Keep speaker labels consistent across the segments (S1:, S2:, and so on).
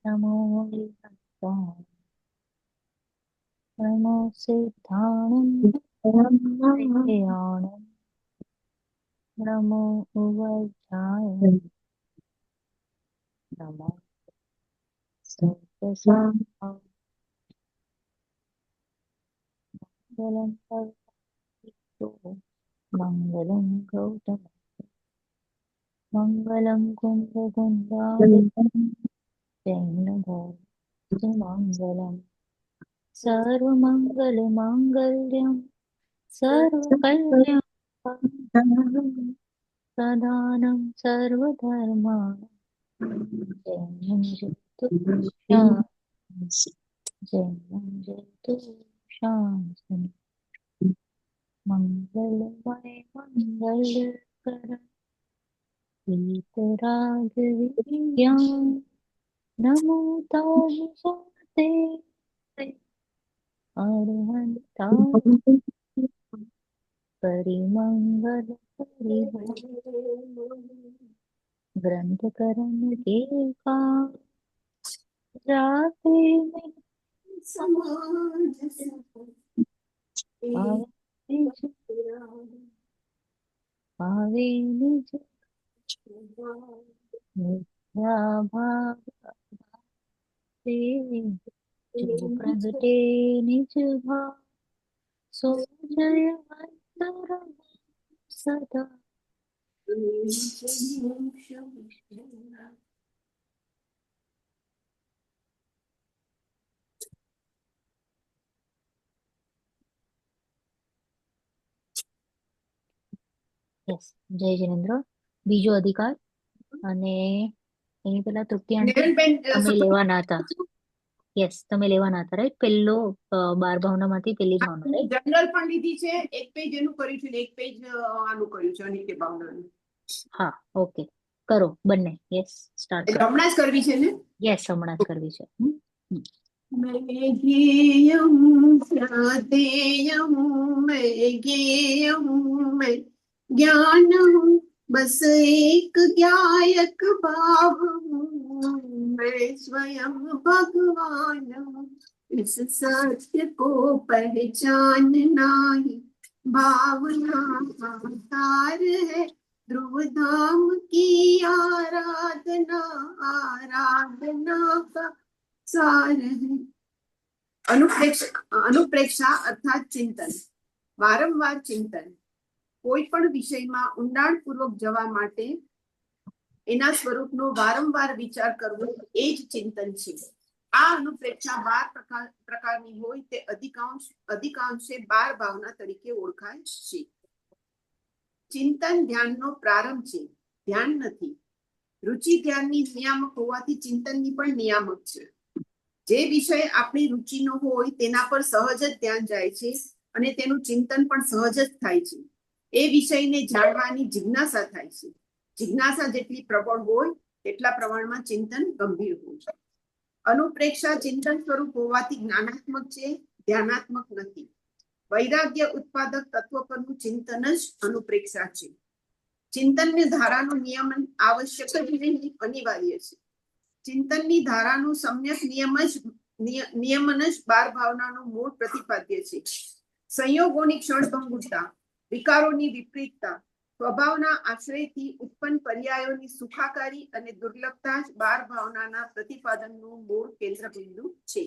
S1: नमो विभक्ताय नमो सिद्धाणं नमो उवज्राय नमो सर्वसाधारणं मंगलं सर्वतो मंगलं गौतम मंगलं कुंभकुंडाय जैनभक्ति मंगलम् सर्वमंगलमांगल्यं सर्वकल्याणं प्रदानं सर्वधर्माणां जयं जयतु जयं जयतु शान्ति मंगलमय मंगलकर वीतरागविज्ञान नमो ताहि शान्ते अरहन्ताय परिमंगल ग्रंथकरण के काम जाते में पावे निज मिथ्या भाव से जो प्रगटे निज भाव सो जय अंतर सदा યસ જય જિનેન્દ્ર બીજો અધિકાર અને એની પેલા તૃતીયાંશ તમે લેવાના હતા યસ તમે લેવાના હતા રાઈટ પેલો 12 ભાવનામાંથી પેલી ભાવના રાઈટ
S2: જનરલ પણ લીધી છે એક પેજ એનું કર્યું છે ને એક પેજ આનું કર્યું છે અનિત્ય ભાવનાનું
S1: હા ઓકે કરો બંને યસ સ્ટાર્ટ કરો
S2: હમણાં જ કરવી છે ને
S1: યસ હમણાં જ કરવી છે
S2: मैं ज्ञेयं प्रदेयं मैं ज्ञेयं मैं ज्ञान हूँ बस एक ज्ञायक भाव हूँ मैं स्वयं भगवान हूँ इस सत्य को पहचानना ही भावना का सार है ध्रुव धाम की आराधना आराधना का सार है अनुप्रेक्षा अर्थात चिंतन वारंवार चिंतन કોઈ પણ વિષયમાં ઊંડાણપૂર્વક જવા માટે એના સ્વરૂપનો વારંવાર વિચાર કરવો એ જ ચિંતન છે આ અનુપ્રેક્ષા 12 પ્રકારની હોય તે અધિકાંશે 12 ભાવના તરીકે ઓળખાય છે ચિંતન ધ્યાનનો પ્રારંભ છે ધ્યાન નથી રુચિ ધ્યાનની નિયામક હોવાથી ચિંતનની પણ નિયામક છે જે વિષય આપણી રુચિનો હોય તેના પર સહજ જ ધ્યાન જાય છે અને તેનું ચિંતન પણ સહજ જ થાય છે એ વિષયને જાણવાની જિજ્ઞાસા થાય છે જિજ્ઞાસા જેટલી પ્રબળ હોય તેટલા પ્રમાણમાં ચિંતન ગંભીર હોય છે અનુપ્રેક્ષા ચિંતન સ્વરૂપ હોવાથી જ્ઞાનાત્મક છે ધ્યાનાત્મક નથી વૈરાગ્ય ઉત્પાદક તત્વ પરનું ચિંતન જ અનુપ્રેક્ષા છે ચિંતનની ધારાનું નિયમન આવશ્યક જ નહીં અનિવાર્ય છે ચિંતનની ધારાનું સમ્યક નિયમન જ 12 ભાવનાનું મૂળ પ્રતિપાદ્ય છે સંયોગોની ક્ષણભંગુરતા વિકારોની વિપરીતતા સ્વભાવના આશ્રયથી ઉત્પન્ન પર્યાયોની સુખાકારી અને દુર્લભતા જ 12 ભાવનાના પ્રતિપાદનનું મૂળ કેન્દ્રબિંદુ છે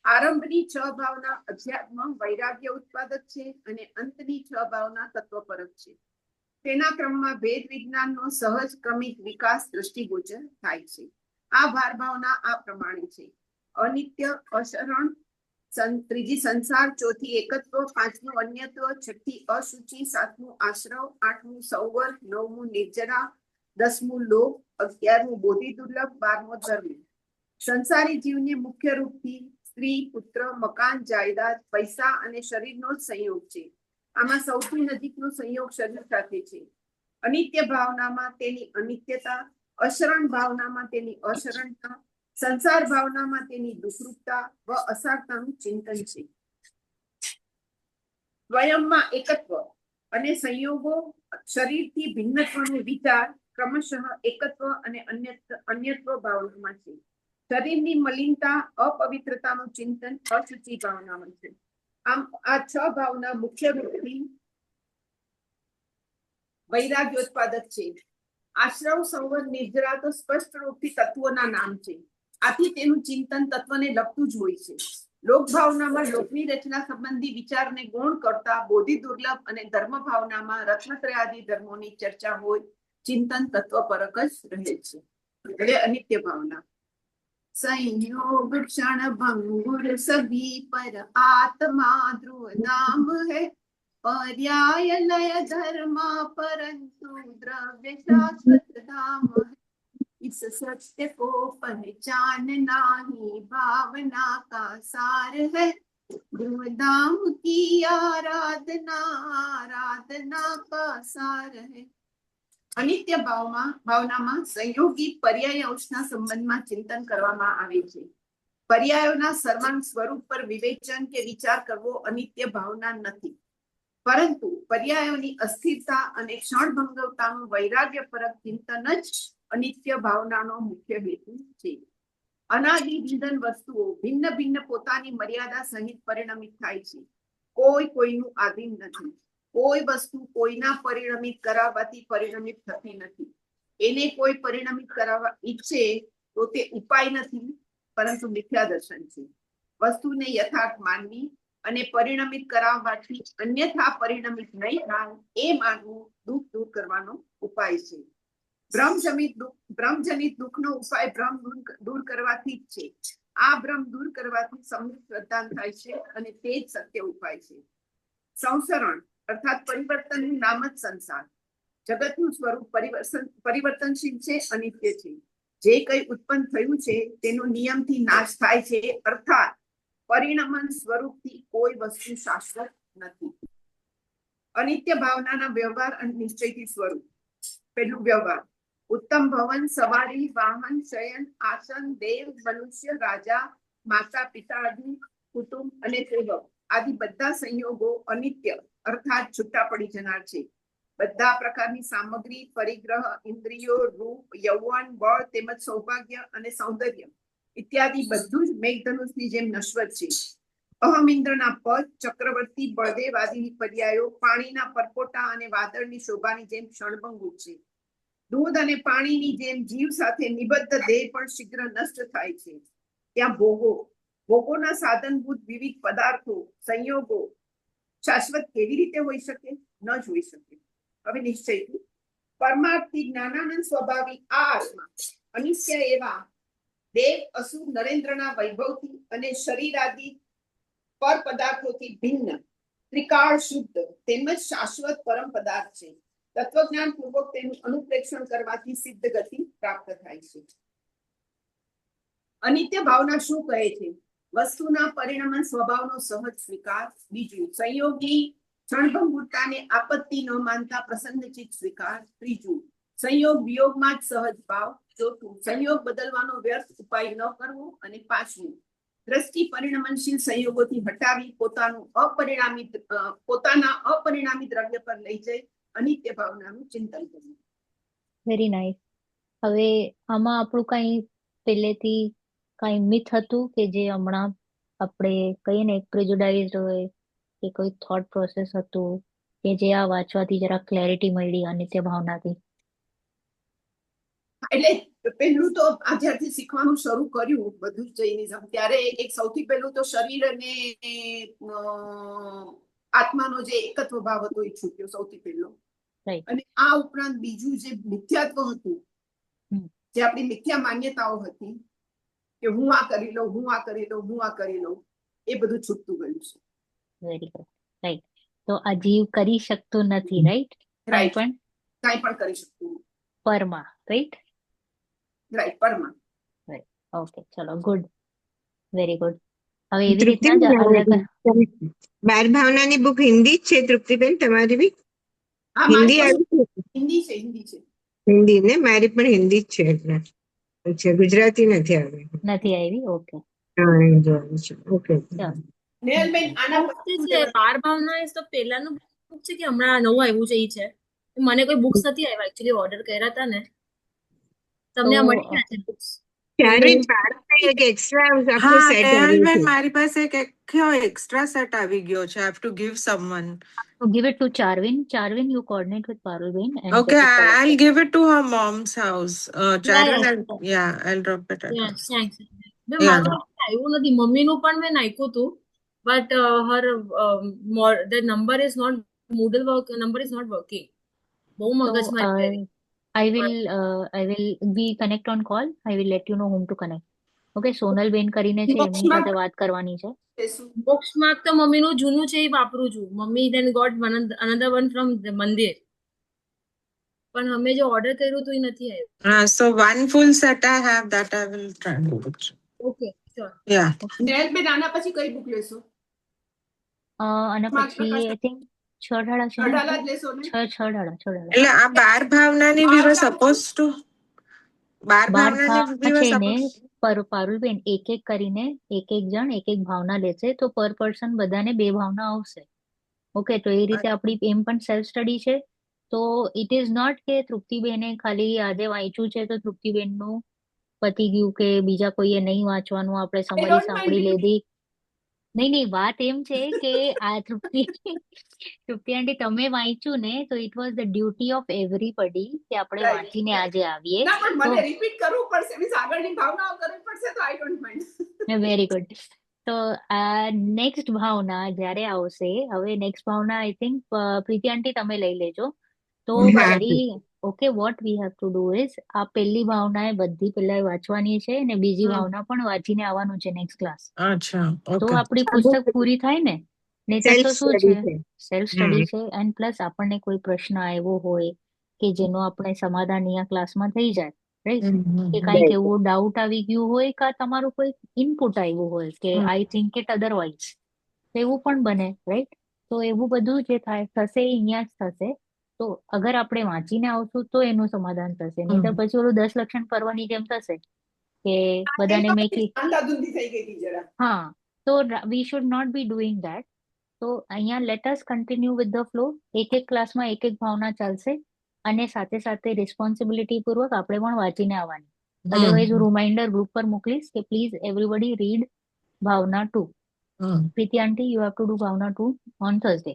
S2: આરંભની 6 ભાવના અધ્યાત્મ વૈરાગ્ય ઉત્પાદક છે અને અંતની 6 ભાવના તત્વપરક છે તેના ક્રમમાં ભેદ વિજ્ઞાનનો સહજ ક્રમિક વિકાસ દ્રષ્ટિગોચર થાય છે આ 12 ભાવના આ પ્રમાણે છે અનિત્ય અશરણ ત્રીજી સંસાર ચોથી એકત્વ પાંચમું અન્યત્વ છઠ્ઠી અશુચિ સાતમું આશ્રવ આઠમું સૌવર નવમું નિર્જરા દસમું લોભ 11મું બોધિ દુર્લભ 12મો ધર્મ સંસારી જીવને મુખ્ય રૂપથી સ્ત્રી પુત્ર મકાન જાયદાદ પૈસા અને શરીરનો જ સંયોગ છે આમાં સૌથી નજીકનો સંયોગ શરીર સાથે છે અનિત્ય ભાવનામાં તેની અનિત્યતા અશરણ ભાવનામાં તેની અશરણતા સંસાર ભાવનામાં તેની દુઃખરૂપતા વ અસારતાનું ચિંતન છે સ્વયંમાં એકત્વ અને સંયોગો શરીરથી ભિન્નત્વનો વિચાર ક્રમશઃ એકત્વ અને અન્યત્વ ભાવનામાં છે શરીરની મલિનતા, અપવિત્રતાનું ચિંતન, અશુચિ ભાવનામાં છે. આમ આ 6 ભાવના મુખ્ય રૂપથી વૈરાગ્યોત્પાદક છે. આશ્રવ, સંવર, નિર્જરા તો સ્પષ્ટ રૂપથી તત્વોના નામ છે. આથી તેનું ચિંતન તત્વને લગતું જ હોય છે. લોક ભાવનામાં લોકની રચના સંબંધી વિચારને ગૌણ કરતા બોધિ દુર્લભ અને ધર્મ ભાવનામાં રત્નત્રયાદિ ધર્મોની ચર્ચા હોય, ચિંતન તત્વપરક જ રહે છે. એટલે અનિત્ય ભાવના. संयोग क्षण भंगुर सभी पर आत्मा ध्रुव नाम है, पर्याय लय धर्मा परंतु द्रव्य शाश्वत धाम है. इस सत्य को पहचानना ही भावना का सार है, ध्रुव धाम की आराधना का सार है. અનિત્ય ભાવનામાં સંયોગી પર્યાય અંશના સંબંધમાં ચિંતન કરવામાં આવે છે. પર્યાયોના સર્વાંગ સ્વરૂપ પર વિવેચન કે વિચાર કરવો અનિત્ય ભાવના નથી, પરંતુ પર્યાયોની અસ્થિરતા અને ક્ષણભંગવતાનું વૈરાગ્યપરક ચિંતન જ અનિત્ય ભાવનાનો મુખ્ય હેતુ છે. અનાદિ વિધન વસ્તુઓ ભિન્ન ભિન્ન પોતાની મર્યાદા સહિત પરિણમિત થાય છે. કોઈ કોઈનું આધીન નથી. કોઈ વસ્તુ કોઈના પરિણમિત કરાવવાથી પરિણમિત થતી નથી. એને કોઈ પરિણમિત કરાવવા ઈચ્છે તો તે ઉપાય નથી, પરંતુ મિથ્યા દર્શન છે. વસ્તુને યથાર્થ માનવી અને પરિણમિત કરાવવાથી અન્યથા પરિણમિત નહીં થાય એ માનવું દુઃખ દૂર કરવાનો ઉપાય છે. ભ્રમજનિત દુઃખનો ઉપાય ભ્રમ દૂર કરવાથી જ છે. આ ભ્રમ દૂર કરવાથી સમ્યક પ્રદાન થાય છે અને તે જ સત્ય ઉપાય છે. સંસરણ અર્થાત પરિવર્તનનું નામ જ સંસાર. જગતનું સ્વરૂપ પરિવર્તનશીલ છે, અનિત્ય છે. જે કંઈ ઉત્પન્ન થયું છે તેનો નિયમથી નાશ થાય છે, અર્થાત પરિણમન સ્વરૂપથી કોઈ વસ્તુ શાશ્વત નથી. અનિત્ય ભાવનાના વ્યવહાર અને નિશ્ચયથી સ્વરૂપ. પહેલું વ્યવહાર. ઉત્તમ ભવન, સવારી, વાહન, શયન, આસન, દેવ, મનુષ્ય, રાજા, માતા પિતા આદિ, કુટુંબ અને સેવક આદિ બધા સંયોગો અનિત્ય અર્થાત છૂટા પડી જનાર છે. બધા પ્રકારની સામગ્રી, પરિગ્રહ, ઇન્દ્રિયો, રૂપ, યૌવન, બળ તેમજ સૌભાગ્ય અને સૌંદર્ય ઇત્યાદિ બધું જ મેઘધનુષની જેમ નશ્વર છે. અહમ ઇન્દ્રના પદ, ચક્રવર્તી, બળદેવ આદિની પર્યાયો પાણીના પરપોટા અને વાદળની શોભાની જેમ ક્ષણભંગુર છે. દૂધ અને પાણીની જેમ જીવ સાથે નિબદ્ધ દેહ પણ શીઘ્ર નષ્ટ થાય છે. ત્યાં ભોગોના સાધનભૂત વિવિધ પદાર્થો, સંયોગો શાશ્વત કેવી રીતે હોઈ શકે? ન જ હોઈ શકે. હવે નિશ્ચયથી પરમાર્થી જ્ઞાનાનંદ સ્વભાવી આ આત્મા અનિત્ય એવા દેવ, અસુર, નરેન્દ્રના વૈભવથી અને શરીરાદિ પર પદાર્થોથી ભિન્ન ત્રિકાળ શુદ્ધ તેમજ શાશ્વત પરમ પદાર્થ છે. તત્વજ્ઞાન પૂર્વક તેનું અનુપ્રેક્ષણ કરવાથી સિદ્ધ ગતિ પ્રાપ્ત થાય છે. અનિત્ય ભાવના શું કહે છે? વસ્તુના પરિણમન સ્વભાવનો સહજ સ્વીકાર. બીજું, સંયોગની ક્ષણભંગુરતાને આપત્તિ ન માનતા પ્રસન્નચિત્ત સ્વીકાર. ત્રીજું, સંયોગ વિયોગમાં જ સહજ ભાવ. ચોથું, સંયોગ બદલવાનો વ્યર્થ ઉપાય ન કરવો. અને પાંચમું, દ્રષ્ટિ પરિણમનશીલ સંયોગોથી હટાવી પોતાના અપરિણામી દ્રવ્ય પર લઈ જઈ અનિત્ય ભાવનાનું ચિંતન કરવું.
S1: Very nice. હવે આમાં આપણું કઈ પહેલેથી કઈ મિથ હતું કે જે હમણાં આપણે કહીએ ને પ્રેજુડાઇઝ હોય કે કોઈ થોટ પ્રોસેસ હતું કે જે આ વાંચવાથી જરા ક્લેરિટી મળી અનિત્ય ભાવનાથી?
S2: એટલે પહેલું તો આ જ્યારથી શીખવાનું શરૂ કર્યું બધું જ જૈનિઝમ, ત્યારે એક સૌથી પહેલું તો શરીર અને આત્માનો જે એકત્વ ભાવ હતો એ છૂટ્યો સૌથી પહેલો. અને આ ઉપરાંત બીજું જે મિથ્યાત્વ હતું, જે આપણી મિથ્યા માન્યતાઓ હતી કે હું આ કરી લઉં, હું આ કરી લઉં, હું આ કરી લઉં, એ બધું છૂટતું ગયું છે.
S1: Very good. રાઈટ. તો આ જીવ કરી શકતો નથી, રાઈટ?
S2: કાંઈ પણ કરી શકતું
S1: પરમાં, રાઈટ?
S2: રાઈટ, પરમાં.
S1: ઓકે, ચલો, ગુડ, વેરી ગુડ. હવે એવી રીતના જ અલગ
S3: 12 ભાવનાની બુક હિન્દી જ છે તૃપ્તિબેન? તમારી બી હિન્દી આવી છે?
S2: હિન્દી છે, હિન્દી છે.
S3: હિન્દી ને? મારી પણ હિન્દી જ છે. એટલે અચ્છા, ગુજરાતી નથી આવી?
S1: નથી આવી. ઓકે,
S3: હા, હિન્દી આવી છે. ઓકે.
S2: નેહલબેન, આના
S4: છે 12 ભાવના એ તો પહેલાનું બુક છે કે હમણાં નવું આવ્યું છે? ઈ છે. મને કોઈ બુક્સ નથી આવ્યા, એકચ્યુઅલી ઓર્ડર કર્યા હતા ને. તમને આ મળી ગયા છે બુક્સ?
S3: ચાર્વિન બાળકને એક એક્સ્ટ્રા આખો
S5: હા
S3: સેટ આવ્યો
S5: નેહલબેન
S3: છે.
S5: મારી પાસે એક આખો એક્સ્ટ્રા સેટ આવી ગયો છે. I have to give someone.
S1: So give it to Charvin. Charvin, you coordinate with Parulbin and
S5: Okay,
S1: get it
S5: I'll
S1: collected.
S5: give it to her mom's house. Charvin, I'll drop it at her.
S4: Yes thanks મેં
S5: Yeah.
S4: મારું આવ્યું નથી મમ્મીનું પણ મેં નાખ્યું હતું but her the number is not મૂડલ work number is not working બહુ
S1: So
S4: મગજમારી કરી
S1: I will we connect on call. I will let you know whom to connect. Okay, Sonal બેન કરીને છે એમની સાથે વાત કરવાની છે.
S2: લેશું.
S4: બોક્સમાં તો મમ્મીનું જૂનું છે એ વાપરું છું mummy then got another one from મંદિર પણ અમે જે ઓર્ડર કર્યું હતું એ નથી આવ્યું.
S5: So one full set I have that I will try and do it.
S4: Okay sure.
S5: Yeah.
S2: નેહલબેન આના પછી કઈ બુક લેશો?
S1: અને પછી I think છ ઢાળા છે ને?
S2: અઢાલા જ લેશો ને?
S1: છ ઢાળા.
S5: એટલે આ 12 ભાવનાની we were supposed to 12
S1: બાર
S5: ભાવનાની we
S1: ભાવના
S5: were
S1: છે ને
S5: supposed
S1: પારુલબેન એક એક કરીને એક જણ એક ભાવના લેશે તો પર પર્સન બધાને 2 ભાવના આવશે. ઓકે, તો એ રીતે આપણી એમ પણ સેલ્ફ સ્ટડી છે. તો ઇટ ઇઝ નોટ કે તૃપ્તિબેને ખાલી આજે વાંચ્યું છે તો તૃપ્તિબેનનું પતી ગયું કે બીજા કોઈએ નહીં વાંચવાનું આપણે સમરી સાંભળી લીધી. નહીં વાત એમ છે કે આ તૃપ્તિ આંટી તમે વાંચ્યું ને તો it was the duty of everybody કે આપણે
S2: Right.
S1: વાંચીને આજે આવીએ.
S2: ના પણ મને રિપીટ કરવું પડશે મીન્સ આગળની ભાવનાઓ કરવી પડશે તો I don't mind.
S1: Very good. તો નેક્સ્ટ ભાવના જ્યારે આવશે હવે નેક્સ્ટ ભાવના આઈ થિંક પ્રીતિ આંટી તમે લઈ લેજો. તો
S3: હા.
S1: મારી okay what we have to do is આ પહેલી ભાવના એ બધી પહેલા વાંચવાની છે અને બીજી ભાવના પણ વાંચીને આવવાનું છે નેક્સ્ટ ક્લાસ.
S5: અચ્છા
S1: તો
S5: ઓકે
S1: આપણી પુસ્તક પૂરી થાય ને નહીંતર તો
S3: Self
S1: શું
S3: study
S1: છે સેલ્ફ સ્ટડી છે એન્ડ પ્લસ આપણને કોઈ પ્રશ્ન આવ્યો હોય કે જેનો આપણે સમાધાન અહીંયા ક્લાસમાં થઈ જાય રાઈટ કે કાંઈક એવું ડાઉટ આવી ગયું હોય કે તમારું કોઈ ઇનપુટ આવ્યું હોય કે આઈ થિંક ઇટ અધરવાઇઝ એવું પણ બને રાઈટ. તો એવું બધું જે થાય થશે એ અહીંયા જ થશે. તો અગર આપણે વાંચીને આવશું તો એનું સમાધાન થશે નહીંતર પછી ઓલું 10 લક્ષણ કરવાની જેમ થશે કે બધાને મેં
S2: અંધાધૂંધી થઈ ગઈ હતી જરા.
S1: હા તો we should not be doing that. તો અહીંયા let us continue with the flow. એક ક્લાસમાં એક ભાવના ચાલશે અને સાથે સાથે રિસ્પોન્સિબિલિટી પૂર્વક આપણે પણ વાંચીને આવવાની. અધરવાઇઝ હું રિમાઇન્ડર ગ્રુપ પર મોકલીશ કે please everybody read Bhavana 2. Preeti aunty you have to do Bhavana 2 on Thursday.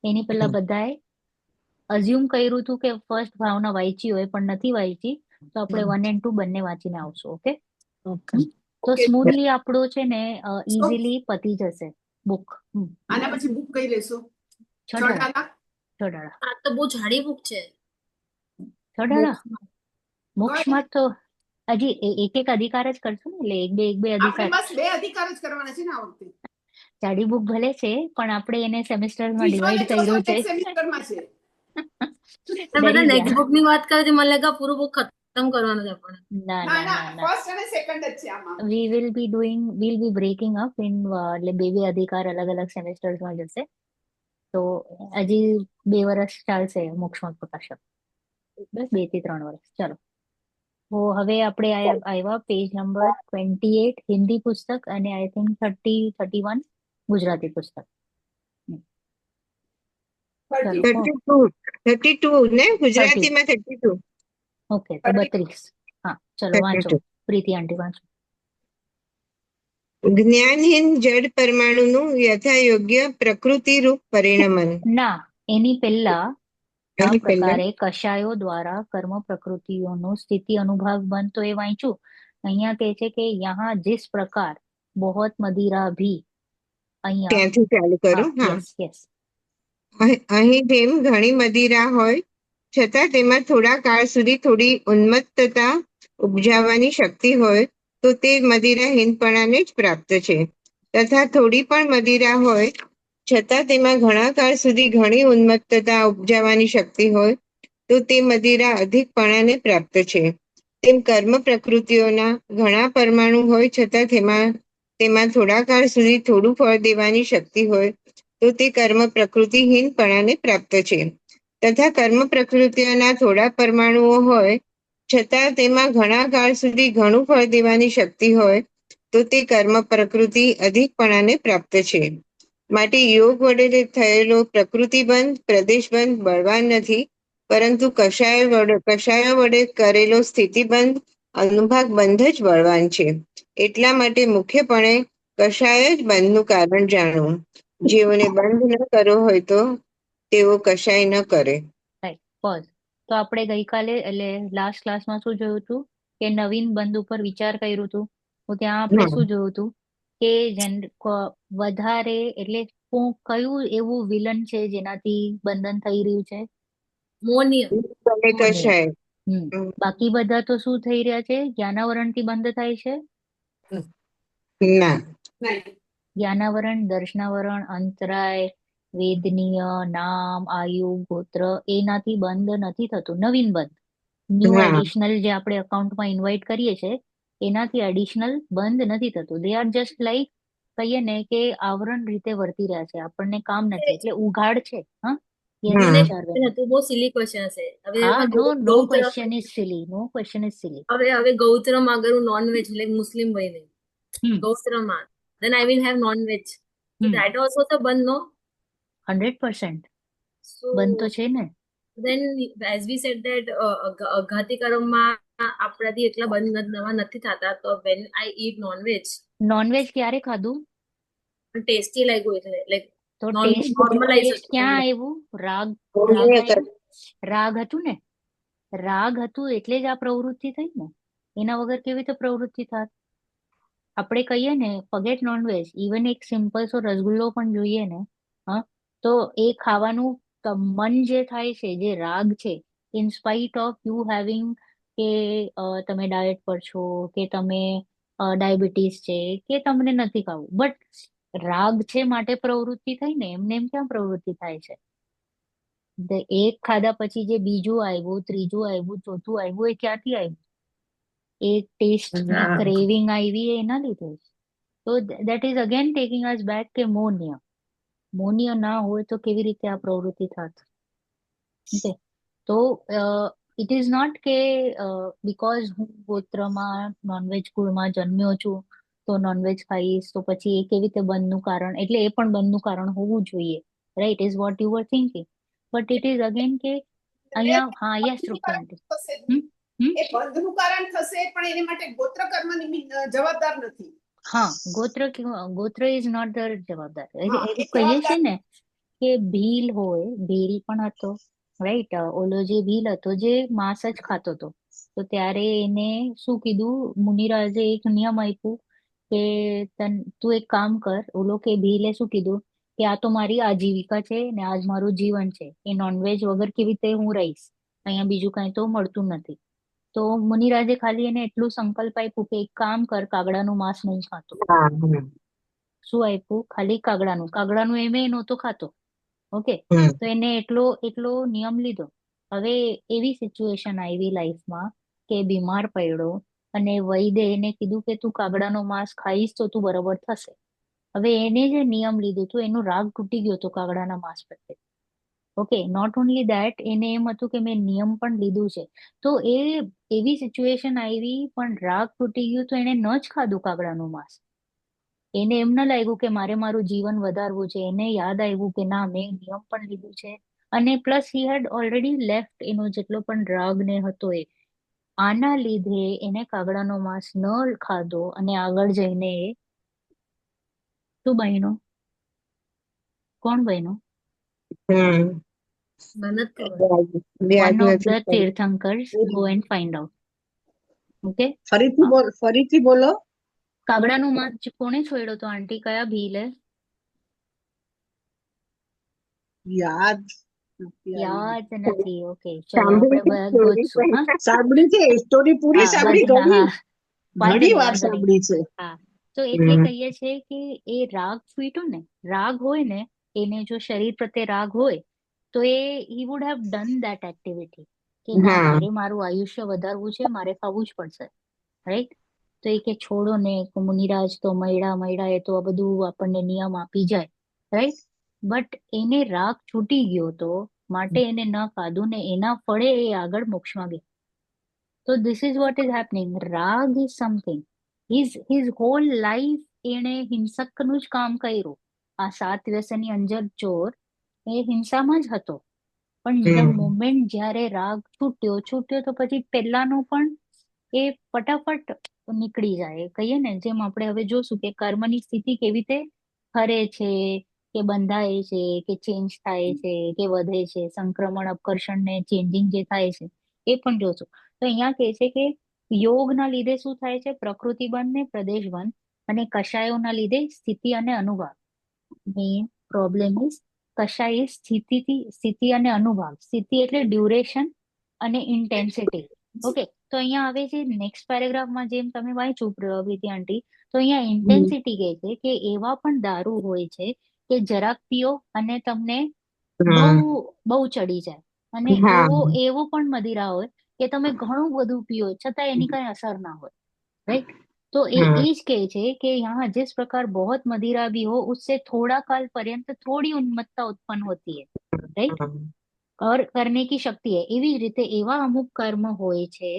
S1: એની પહેલા બધાએ અઝ્યુમ કર્યું હતું કે ફર્સ્ટ ભાવના વાંચી હોય પણ નથી વાંચી તો આપણે 1 and 2 બંને વાંચીને આવશું. ઓકે તો સ્મૂથલી આપણું છે ને ઇઝીલી પતી જશે બુક.
S2: આના પછી બુક કઈ લેશો?
S1: છ ઢાળા.
S4: આ તો બહુ જાડી બુક છે.
S1: છ ઢાળા મોક્ષમાં તો હજી એક અધિકાર જ કરશું ને એટલે એક બે
S2: આપણે
S1: અધિકાર.
S2: બસ 2 અધિકાર જ કરવાના છે ને આ વખતે.
S1: જાડી બુક ભલે છે પણ આપણે એને સેમેસ્ટરમાં ડિવાઈડ કર્યું છે.
S2: સેમિસ્ટરમાં છે.
S4: બધા નેક્સ્ટ બુક ની વાત કરે છે મને લાગે પૂરું બુક ખતમ કરવાનું છે આપણે.
S1: ના
S2: ના
S1: ના
S2: ના
S1: ના
S2: ફર્સ્ટ અને સેકન્ડ જ છે આમાં.
S1: we'll be breaking up in એટલે બે અધિકાર અલગ અલગ સેમેસ્ટર્સમાં જશે. તો હજી 2 વર્ષ ચાલશે મોક્ષમાં પ્રકાશક. બસ 2 થી 3 વર્ષ. ચલો તો હવે આપણે આવ્યા પેજ નંબર 28 હિન્દી પુસ્તક અને આઈ થિંક 31 ગુજરાતી પુસ્તક.
S3: 32 ને ગુજરાતીમાં 32.
S1: ઓકે તો 32. હા ચલો વાંચો પ્રીતિ આંટી વાંચો.
S3: જ્ઞાનહીન જડ પરમાણુનું યથાયોગ્ય પ્રકૃતિરૂપ પરિણમન.
S1: ના એની પહેલા આ
S3: એની પહેલા
S1: પ્રકારે કશાયો દ્વારા કર્મ પ્રકૃતિઓનો સ્થિતિ અનુભાગ બન તો એ વાંચ્યું. અહીંયા કહે છે કે યહાં जिस પ્રકાર बहुत મદિરા ભી અહીંયા
S3: ત્યાંથી ચાલુ કરું. હા
S1: યસ
S3: અહીં જેમ ઘણી મદિરા હોય છતાં તેમાં થોડા કાળ સુધી થોડી ઉન્મત્તતા ઉપજાવવાની શક્તિ હોય તો તે મદિરાહીનપણાને જ પ્રાપ્ત છે. તથા થોડી પણ મદિરા હોય છતાં તેમાં ઘણા કાળ સુધી ઘણી ઉન્મત્તતા ઉપજાવવાની શક્તિ હોય તો તે મદિરા અધિકપણાને પ્રાપ્ત છે. તેમ કર્મ પ્રકૃતિઓના ઘણા પરમાણુ હોય છતાં તેમાં થોડા કાળ સુધી થોડું ફળ દેવાની શક્તિ હોય તો તે કર્મ પ્રકૃતિહીનપણાને પ્રાપ્ત છે. તથા કર્મ પ્રકૃતિઓના થોડા પરમાણુઓ હોય છતાં તેમાં ઘણા કાળ સુધી ઘણું ફળ દેવાની શક્તિ હોય તો તે કર્મ પ્રકૃતિ અધિકપણાને પ્રાપ્ત છે. માટે યોગ વડે થયેલો પ્રકૃતિબંધ પ્રદેશબંધ બળવાન નથી પરંતુ કષાયો વડે કરેલો સ્થિતિબંધ અનુભાગ બંધ જ બળવાન છે. એટલા માટે મુખ્યપણે કશાય જ બંધનું કારણ જાણવું. જેઓને બંધ ન કરવો હોય તો તેઓ કશાય ન કરે.
S1: Right, pause. તો આપણે ગઈકાલે એટલે લાસ્ટ ક્લાસમાં શું જોયું હતું કે નવીન બંધ ઉપર વિચાર કર્યું હતું. તો ત્યાં આપણે
S3: હા.
S1: શું જોયું હતું કે વધારે એટલે કયું એવું વિલન છે જેનાથી બંધન થઈ રહ્યું છે?
S4: મોનિયમ.
S3: તમે કશાય.
S1: હમ
S3: હમ.
S1: બાકી બધા તો શું થઈ રહ્યા છે? જ્ઞાનાવરણથી બંધ થાય છે.
S3: ના.
S1: જ્ઞાનાવરણ, દર્શનાવરણ, અંતરાય, વેદનીય, નામ, આયુ, ગોત્ર એનાથી બંધ નથી થતું. નવીન બંધ, ન્યૂ
S3: હા.
S1: એડિશનલ જે આપણે અકાઉન્ટમાં ઇન્વાઇટ કરીએ છીએ એનાથી એડિશનલ બંધ નથી થતું. દે આર જસ્ટ લાઈક કહીએ ને કે આવરણ રીતે વર્તી રહ્યા છે, આપણને કામ નથી એટલે ઉઘાડ છે. હા, યસ
S3: હા.
S4: મને
S1: ચાર્વેલ.
S4: હતું બહુ સિલી ક્વેશ્ચન હશે. હવે
S1: હા,
S4: એમાં
S1: નો નો
S4: ગૌત્ર,
S1: question is silly, no question is silly.
S4: હવે ગૌત્રમાં અગર હું નોનવેજ લાઈક મુસ્લિમ બની
S1: હમ
S4: ગૌત્રમાં, then I will have non-veg. So
S1: hmm
S4: that also the બંધ, no?
S1: 100%
S4: So
S1: બંધ તો છે ને.
S4: then as we said that અઘાતી કર્મમાં આપણાથી એટલા બંધ નવા નથી થતા. તો when I eat non-veg,
S1: non veg ક્યારે ખાધું?
S4: ટેસ્ટી લાગ્યું એટલે લાઈક
S1: તો
S4: નોર્મલાઇઝ
S1: ટેસ્ટ ક્યાં આવ્યું? રાગ
S3: પુણ્ય
S1: આવ્યું? રાગ હતું ને, રાગ હતું એટલે જ આ પ્રવૃત્તિ થઈ ને. એના વગર કેવી રીતે પ્રવૃત્તિ થાત? આપણે કહીએ ને ફગેટ નોનવેજ, ઇવન એક સિમ્પલ સો રસગુલ્લો પણ જોઈએ ને, હા, તો એ ખાવાનું મન જે થાય છે, જે રાગ છે, in spite of you having કે તમે ડાયટ પર છો કે તમે ડાયાબિટીસ છે કે તમને નથી ખાવું, બટ રાગ છે માટે પ્રવૃત્તિ થઈ ને. એમને એમ ક્યાં પ્રવૃત્તિ થાય છે? એક ખાધા પછી જે બીજું આવ્યું, ત્રીજું આવ્યું, ચોથું આવ્યું, એ ક્યાંથી આવ્યું? એ ટેસ્ટ ની
S5: હા.
S1: ક્રેવિંગ આવી એના લીધે જ. તો that is again taking us back કે મોનિયા. મોનિયા ના હોય તો કેવી રીતે આ પ્રવૃત્તિ થાત? ઓકે, તો ઇટ ઇઝ નોટ કે બીકોઝ હું ગોત્રમાં નોનવેજ કુળમાં જન્મ્યો છું તો નોનવેજ ખાઈશ તો પછી એ કેવી રીતે બંધનું કારણ, એટલે એ પણ બંધનું કારણ હોવું જોઈએ. Right, is what you var thinking. But it is again કે અહીંયા, હા, યસ રૂપલાંટી. હમ હમ
S2: એ બંધનું કારણ થશે પણ એને માટે ગોત્ર કર્મ જવાબદાર નથી.
S1: હા, ગોત્ર ઇઝ નોટ ધ જવાબદાર.
S2: હા, એ
S1: એવું કહીએ છે
S2: જવાબદાર
S1: ને કે ભીલ હોય, ભીલ પણ હતો, રાઈટ. ઓલો જે ભીલ હતો જે માંસ જ ખાતો હતો, તો ત્યારે એને શું કીધું? મુનિરાજે એક નિયમ આપ્યું કે તું એક કામ કર. ઓલો કે ભીલે શું કીધું કે આ તો મારી આજીવિકા છે ને આજ મારું જીવન છે, એ નોનવેજ વગર કેવી રીતે હું રહીશ? અહીંયા બીજું કઈ તો મળતું નથી. તો મુનિરાજે ખાલી એને એટલું સંકલ્પ આપ્યું કે એક કામ કર, કાગડાનું માંસ નહીં ખાતો.
S3: હા.
S1: શું આપ્યું? ખાલી કાગડાનું. કાગડાનું એમે નહોતો ખાતો. ઓકે,
S3: હમ.
S1: તો એને એટલો એટલો નિયમ લીધો. હવે એવી સિચ્યુએશન આવી લાઈફમાં કે બીમાર પડ્યો અને વૈદ્ય એને કીધું કે તું કાગડાનો માંસ ખાઈશ તો તું બરોબર થશે. હવે એને જે નિયમ લીધું હતું એનું રાગ તૂટી ગયો હતો કાગડાના માંસ પ્રત્યે. ઓકે, નોટ ઓનલી ધેટ, એને એમ હતું કે મેં નિયમ પણ લીધું છે. તો એ એવી સિચ્યુએશન આવી પણ રાગ તૂટી ગયું તો એને ન જ ખાધું કાગડાનું માંસ. એને એમ ન લાગ્યું કે મારે મારું જીવન વધારવું છે. એને યાદ આવ્યું કે ના, મેં નિયમ પણ લીધું છે અને plus he had already left એનો જેટલો પણ રાગ ને હતો એ. આના લીધે એને કાગડાનો માંસ ન ખાધો અને આગળ જઈને એ શું બન્યો? કોણ બન્યો?
S3: હમ.
S4: મહેનત કરો.
S1: વન
S3: વ્યાજ
S1: ઓફ
S3: નથી
S1: ધ
S3: પડ્યું.
S1: Tirthankars. Go and find out. Okay,
S5: ફરીથી બોલો.
S1: કાગડાનું માંસ કોણે છોડ્યો તો આંટી? કયા ભીલે?
S5: યાદ નથી આવી.
S1: યાદ નથી. ઓકે, ચલો
S3: સાંભળી
S1: આપણે
S3: છે story
S1: ગોતશું. હા,
S3: પણ.
S5: સાંભળી છે, સ્ટોરી પૂરી
S1: હા,
S5: સાંભળી,
S1: બસ, હા, વાંધો
S5: ઘણી
S1: નહીં,
S5: વાર
S1: વાંધો નહીં.
S5: સાંભળી છે.
S1: હા, તો એટલે
S3: હમ.
S1: કહીએ છીએ કે એ રાગ ફૂટ્યો ને, રાગ હોય ને, એને જો શરીર પ્રત્યે રાગ હોય તો એ he would have done that activity કે ના,
S3: હા.
S1: મારે મારું આયુષ્ય વધારવું છે, મારે ખાવું જ પડશે. રાઈટ. તો એ કે છોડો ને, મુનિરાજ તો મયડા એ તો આ બધું આપણને નિયમ આપી જાય. રાઈટ. બટ એને રાગ છૂટી ગયો તો માટે એને ન ખાધું ને એના ફળે એ આગળ મોક્ષમાં ગયા. તો this is what is happening. રાગ is something. His whole life એણે હિંસકનું જ કામ કર્યું. આ 7 વ્યસની અંજર ચોર એ હિંસામાં જ હતો. પણ ધ
S3: હમ.
S1: મોમેન્ટ જ્યારે રાગ છૂટ્યો તો પછી પેલાનો પણ એ ફટાફટ નીકળી જાય. કહીએ ને જેમ આપણે હવે જોશું કે કર્મની સ્થિતિ કેવી રીતે ખરે છે, કે બંધાય છે, કે ચેન્જ થાય છે, કે વધે છે, સંક્રમણ અપકર્ષણ ને ચેન્જિંગ જે થાય છે એ પણ જોશું. તો અહીંયા કહે છે કે યોગના લીધે શું થાય છે? પ્રકૃતિ બંધ ને પ્રદેશ બંધ, અને કષાયોના લીધે સ્થિતિ અને અનુભવ. મેઇન પ્રોબ્લેમ ઇઝ કશાય ઇઝ સ્થિતિ અને અનુભવ. સ્થિતિ એટલે ડ્યુરેશન અને ઇન્ટેન્સિટી. ઓકે, તો અહીંયા આવે છે નેક્સ્ટ પેરેગ્રાફમાં જેમ તમે વાંચ્યું પ્રવીતિ આંટી, તો અહીંયા ઇન્ટેન્સિટી કહે છે કે એવા પણ દારૂ હોય છે કે જરાક પીઓ અને તમને બહુ બહુ ચડી જાય, અને
S3: હા
S1: એવો પણ મદિરા હોય કે તમે ઘણું બધું પીઓ છતાં એની કઈ અસર ના હોય. राइट? तो
S3: हाँ
S1: एज कहे छे कि यहाँ जिस प्रकार बहुत मदिरा भी हो उससे थोड़ा काल पर्यंत थोड़ी उन्मत्तता उत्पन्न होती है, राइट, और करने की शक्ति है. એવી જ રીતે એવા અમુક કર્મ હોય છે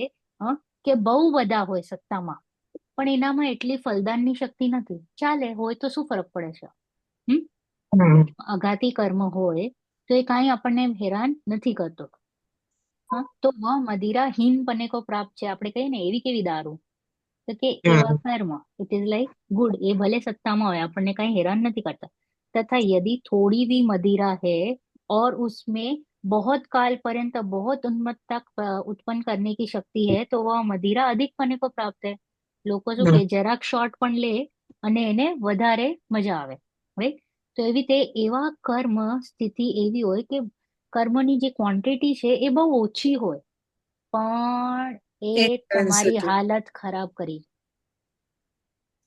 S1: કે બહુ બધા હોય સત્તામાં, પણ એનામાં એટલી ફલદાનની શક્તિ નથી. ચાલે હોય તો શું ફરક પડે છે? હમ
S3: हाँ
S1: અઘાતી કર્મ હોય તો એ કાંઈ આપણને હેરાન નથી કરતો. હા, તો મદિરા હીનપને કો પ્રાપ્ત છે. આપણે કહીએ ને એવી કેવી દારૂ, તો કે એવા
S3: हाँ
S1: કર્મ इट इज लाइक गुड. એ ભલે સત્તામાં હોય આપણને કઈ હેરાન નથી કરતા. तथा यदि थोड़ी भी मदिरा है और उसमें बहुत काल पर्यंत बहुत उन्मत्तता उत्पन्न करने की शक्ति है तो वह मदिरा अधिक पने को प्राप्त है. લોકો શું કે જરાક શોર્ટ પણ લે અને એને વધારે મજા આવે, રાઈટ? તો એવી રીતે એવા કર્મ સ્થિતિ એવી હોય કે કર્મની જે ક્વોન્ટિટી છે એ બહુ ઓછી હોય, પણ એ તમારી
S5: Intensity.
S1: હાલત ખરાબ કરી.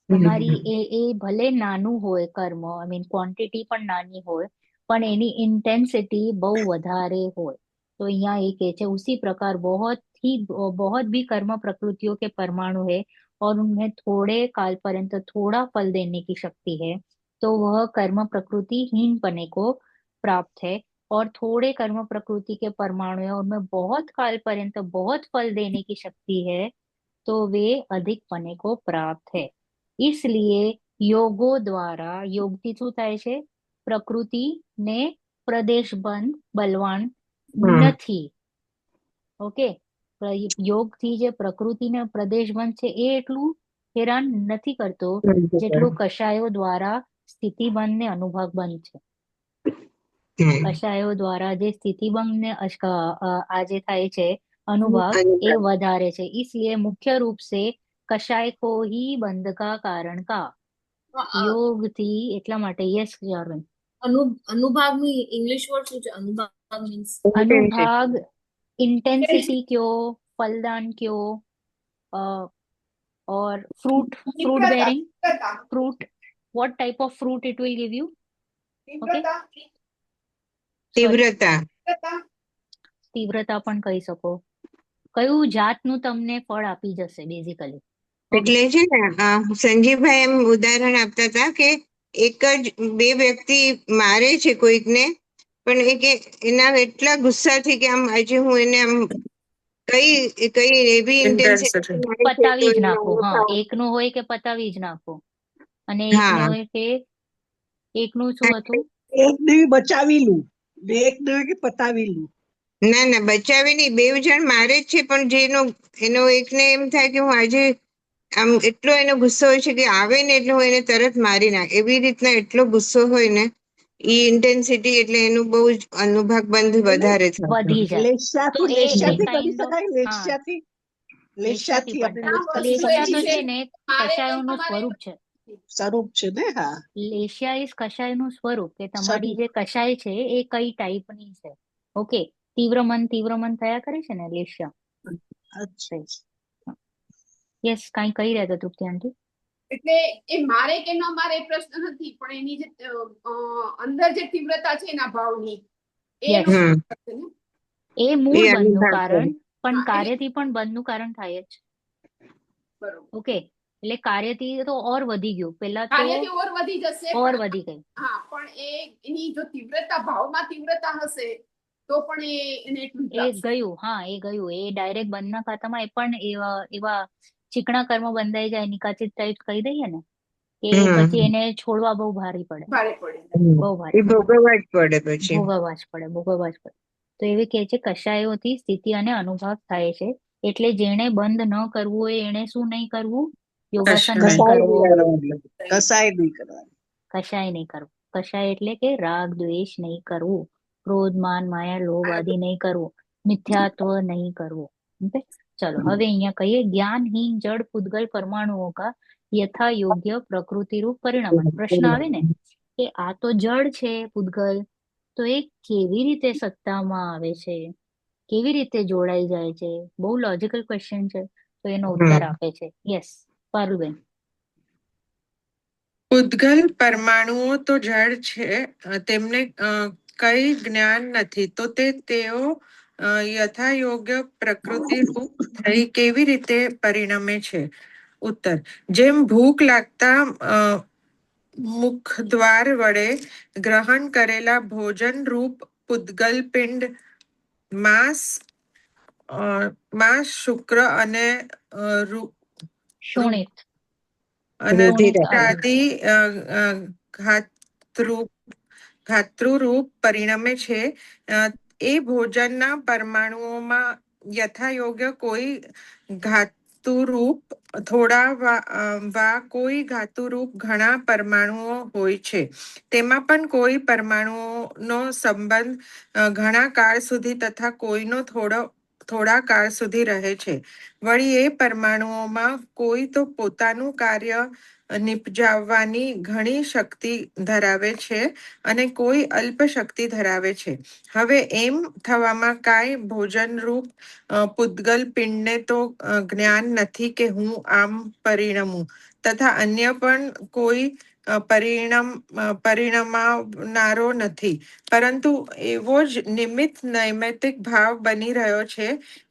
S1: તમારી એ ભલે નાનું હોય કર્મ, આઈ મીન ક્વોન્ટિટી પણ નાની હોય, પણ એની इंटेंसिटी બહુ વધારે હોય. तो यहाँ ये कहते हैं उसी प्रकार बहुत भी कर्म प्रकृतियों के परमाणु है और उनमें थोड़े काल पर्यंत थोड़ा फल देने की शक्ति है, तो वह कर्म प्रकृति हीनपने को प्राप्त है. और थोड़े कर्म प्रकृति के परमाणु है उनमें बहुत काल पर्यंत बहुत फल देने की शक्ति है, तो वे अधिक पने को प्राप्त है. इसलिए યોગો દ્વારા યોગથી શું થાય છે? પ્રકૃતિને પ્રદેશબંધ બલવાન નથી. ઓકે, યોગથી જે પ્રકૃતિને પ્રદેશબંધ છે એ એટલું હેરાન નથી કરતો જેટલું કષાયો દ્વારા સ્થિતિબંધ ને અનુભવ બંધ છે. કષાયો દ્વારા જે સ્થિતિબંધ ને આ જે થાય છે અનુભવ, એ વધારે છે. इसलिए मुख्य रूप से कषाय को ही बंध का कारण का યોગ થી એટલા માટે. યસ જારવિન.
S4: અનુભાગનું ઇંગ્લિશ વર્ડ શું છે? અનુભાગ મીન્સ
S1: अनुभाग इंटेंसिटी क्यों, फलदान क्यों, और फ्रूट बेरिंग
S2: તીવ્રતા
S1: fruit, what type of fruit it will give you.
S2: તીવ્રતા
S3: तीव्रता
S2: તીવ્રતા
S1: તીવ્રતા પણ કહી શકો. કયું જાતનું તમને ફળ આપી જશે બેઝિકલી.
S3: એટલે છે ને સંજીવભાઈ એમ ઉદાહરણ આપતા હતા કે એક જ બે વ્યક્તિ મારે છે કોઈકને, પણ એ કે એના એટલા ગુસ્સાથી કે આમ આજે હું એને આમ કઈ કઈ એવી
S5: Intensity.
S3: ઇન્ટેન્સિટી
S1: પતાવી જ નાખો. હા, એકનું હોય કે પતાવી જ નાખો, અને એકનું
S3: હા
S1: હોય કે એકનું શું હતું?
S6: એક દેવી બચાવી લું ને એક દેવી કે પતાવી લું.
S3: ના ના બચાવે નહીં, બે જણ મારે જ છે, પણ જેનો એનો એકને એમ થાય કે હું આજે આમ એટલો એનો ગુસ્સો હોય છે કે આવે ને એટલે હું એને તરત મારી નાખ, એવી રીતના એટલો ગુસ્સો હોય ને ઈ ઇન્ટેન્સિટી, એટલે એનું બહુ જ અનુભાગ બંધ વધારે થાય.
S1: વધી જાય. તો
S6: લેસ્યાથી
S1: એ
S6: લેસ્યાથી કરી
S1: kind of,
S6: શકાય.
S1: હા,
S6: લેસ્યાથી
S1: લેસ્યાથી
S6: લેસ્યાથી
S1: પણ.
S6: આપણે
S1: લેસ્યા તો
S6: સમજી
S1: છે ને કષાયોનું સ્વરૂપ છે.
S6: સ્વરૂપ છે ને. હા,
S1: લેશિયા ઇઝ કષાયનું સ્વરૂપ, કે તમારી
S6: સ્વરૂપ.
S1: જે કષાય છે એ કઈ ટાઈપની છે. ઓકે, તીવ્ર મન થયા કરે છે ને લેશિયા.
S6: અચ્છા.
S1: યસ, કઈ કહી રહ્યા હતા તૃપ્તિ આંટી?
S2: એટલે એ મારે કે ન મારે એ પ્રશ્ન નથી, પણ એની જે અંદર જે તીવ્રતા છે એના ભાવની એ
S1: Yes.
S2: છે ને.
S1: એ મૂળ
S3: એ
S1: બંધનું
S3: અનુભાગ
S1: કારણ,
S2: હા,
S1: પણ
S2: એટલે-
S1: કાર્યથી પણ બંધનું કારણ થાય જ.
S2: બરોબર.
S1: ઓકે, એટલે કાર્યથી તો ઓર વધી ગયું. પેલા તો
S2: કાર્યથી ઓર વધી જશે
S1: ઓર
S2: પણ
S1: વધી ગઈ.
S2: હા, પણ એની જો તીવ્રતા ભાવમાં તીવ્રતા હશે તો પણ એને એટલું જ
S1: એ
S2: લાગશે.
S1: ગયું. હા, એ ગયું. એ ડાયરેક્ટ બંધના ખાતામાં એ પણ એવા ચીકણા કર્મ બંધાઈ જાય, નિકાચિત ટાઈપ કહી દઈએ ને, કે પછી એને છોડવા બહુ ભારી પડે.
S2: ભારે પડે.
S1: બહુ ભારે
S3: એ ભોગવવા જ પડે પછી.
S1: ભોગવવા જ પડે. તો એવી કહે છે કષાયોથી સ્થિતિ અને અનુભવ થાય છે, એટલે જેણે બંધ ન કરવું હોય એને શું નહીં કરવું? યોગાસન નહીં
S5: કશાય.
S6: કસાય
S1: કરવો.
S6: નહીં કરવાનું કસાય નહીં કરવાનું
S1: કશાય નહીં કરવું. કશાય એટલે કે રાગ દ્વેષ નહીં કરવું, ક્રોધ માન માયા લોભ આદિ નહીં કરવું, મિથ્યાત્વ નહીં કરવું. ઓકે, ચલો હવે અહીંયા કહીએ જ્ઞાનહીન જડ પૂતગલ પરમાણુઓ કા યથા યોગ્ય પ્રકૃતિ રૂપ પરિણમન. પ્રશ્ન આવે ને કે આ તો જડ છે પૂતગલ, તો એ કેવી રીતે સત્તામાં આવે છે, કેવી રીતે જોડાઈ જાય છે? બહુ લોજિકલ ક્વેશ્ચન છે. તો એનો ઉત્તર આપે છે યસ પારુલબેન.
S5: પૂતગલ પરમાણુઓ તો જળ છે, તેમને કઈ જ્ઞાન નથી, તો તેઓ યથાયોગ્ય પ્રકૃતિ રૂપ થઈ કેવી રીતે પરિણમે છે? ઉત્તર, જેમ ભૂખ લાગતા મુખદ્વાર વડે ગ્રહણ કરેલા ભોજન રૂપ પૂતગલ પિંડ માંસ શુક્ર અને
S1: શોણિત.
S5: અને
S3: રુધિર
S5: આદિ ઘાતૃરૂપ પરિણમે છે. એ ભોજનના પરમાણુઓમાં યથાયોગ્ય કોઈ ધાતુરૂપ થોડા વા કોઈ ધાતુરૂપ ઘણા પરમાણુઓ હોય છે. તેમાં પણ કોઈ પરમાણુઓનો સંબંધ ઘણા કાળ સુધી તથા કોઈનો થોડા કાળ સુધી રહે છે. વળી એ પરમાણુઓમાં કોઈ તો પોતાનું કાર્ય નિપજાવવાની ઘણી શક્તિ ધરાવે છે અને કોઈ અલ્પ શક્તિ ધરાવે છે. હવે એમ થવામાં કાંઈ ભોજનરૂપ પૂતગલ પિંડને તો જ્ઞાન નથી કે હું આમ પરિણમું, તથા અન્ય પણ કોઈ પરિણમાવનારો નથી, પરંતુ એવો જ નિમિત્ત નૈમિત્તિક ભાવ બની રહ્યો છે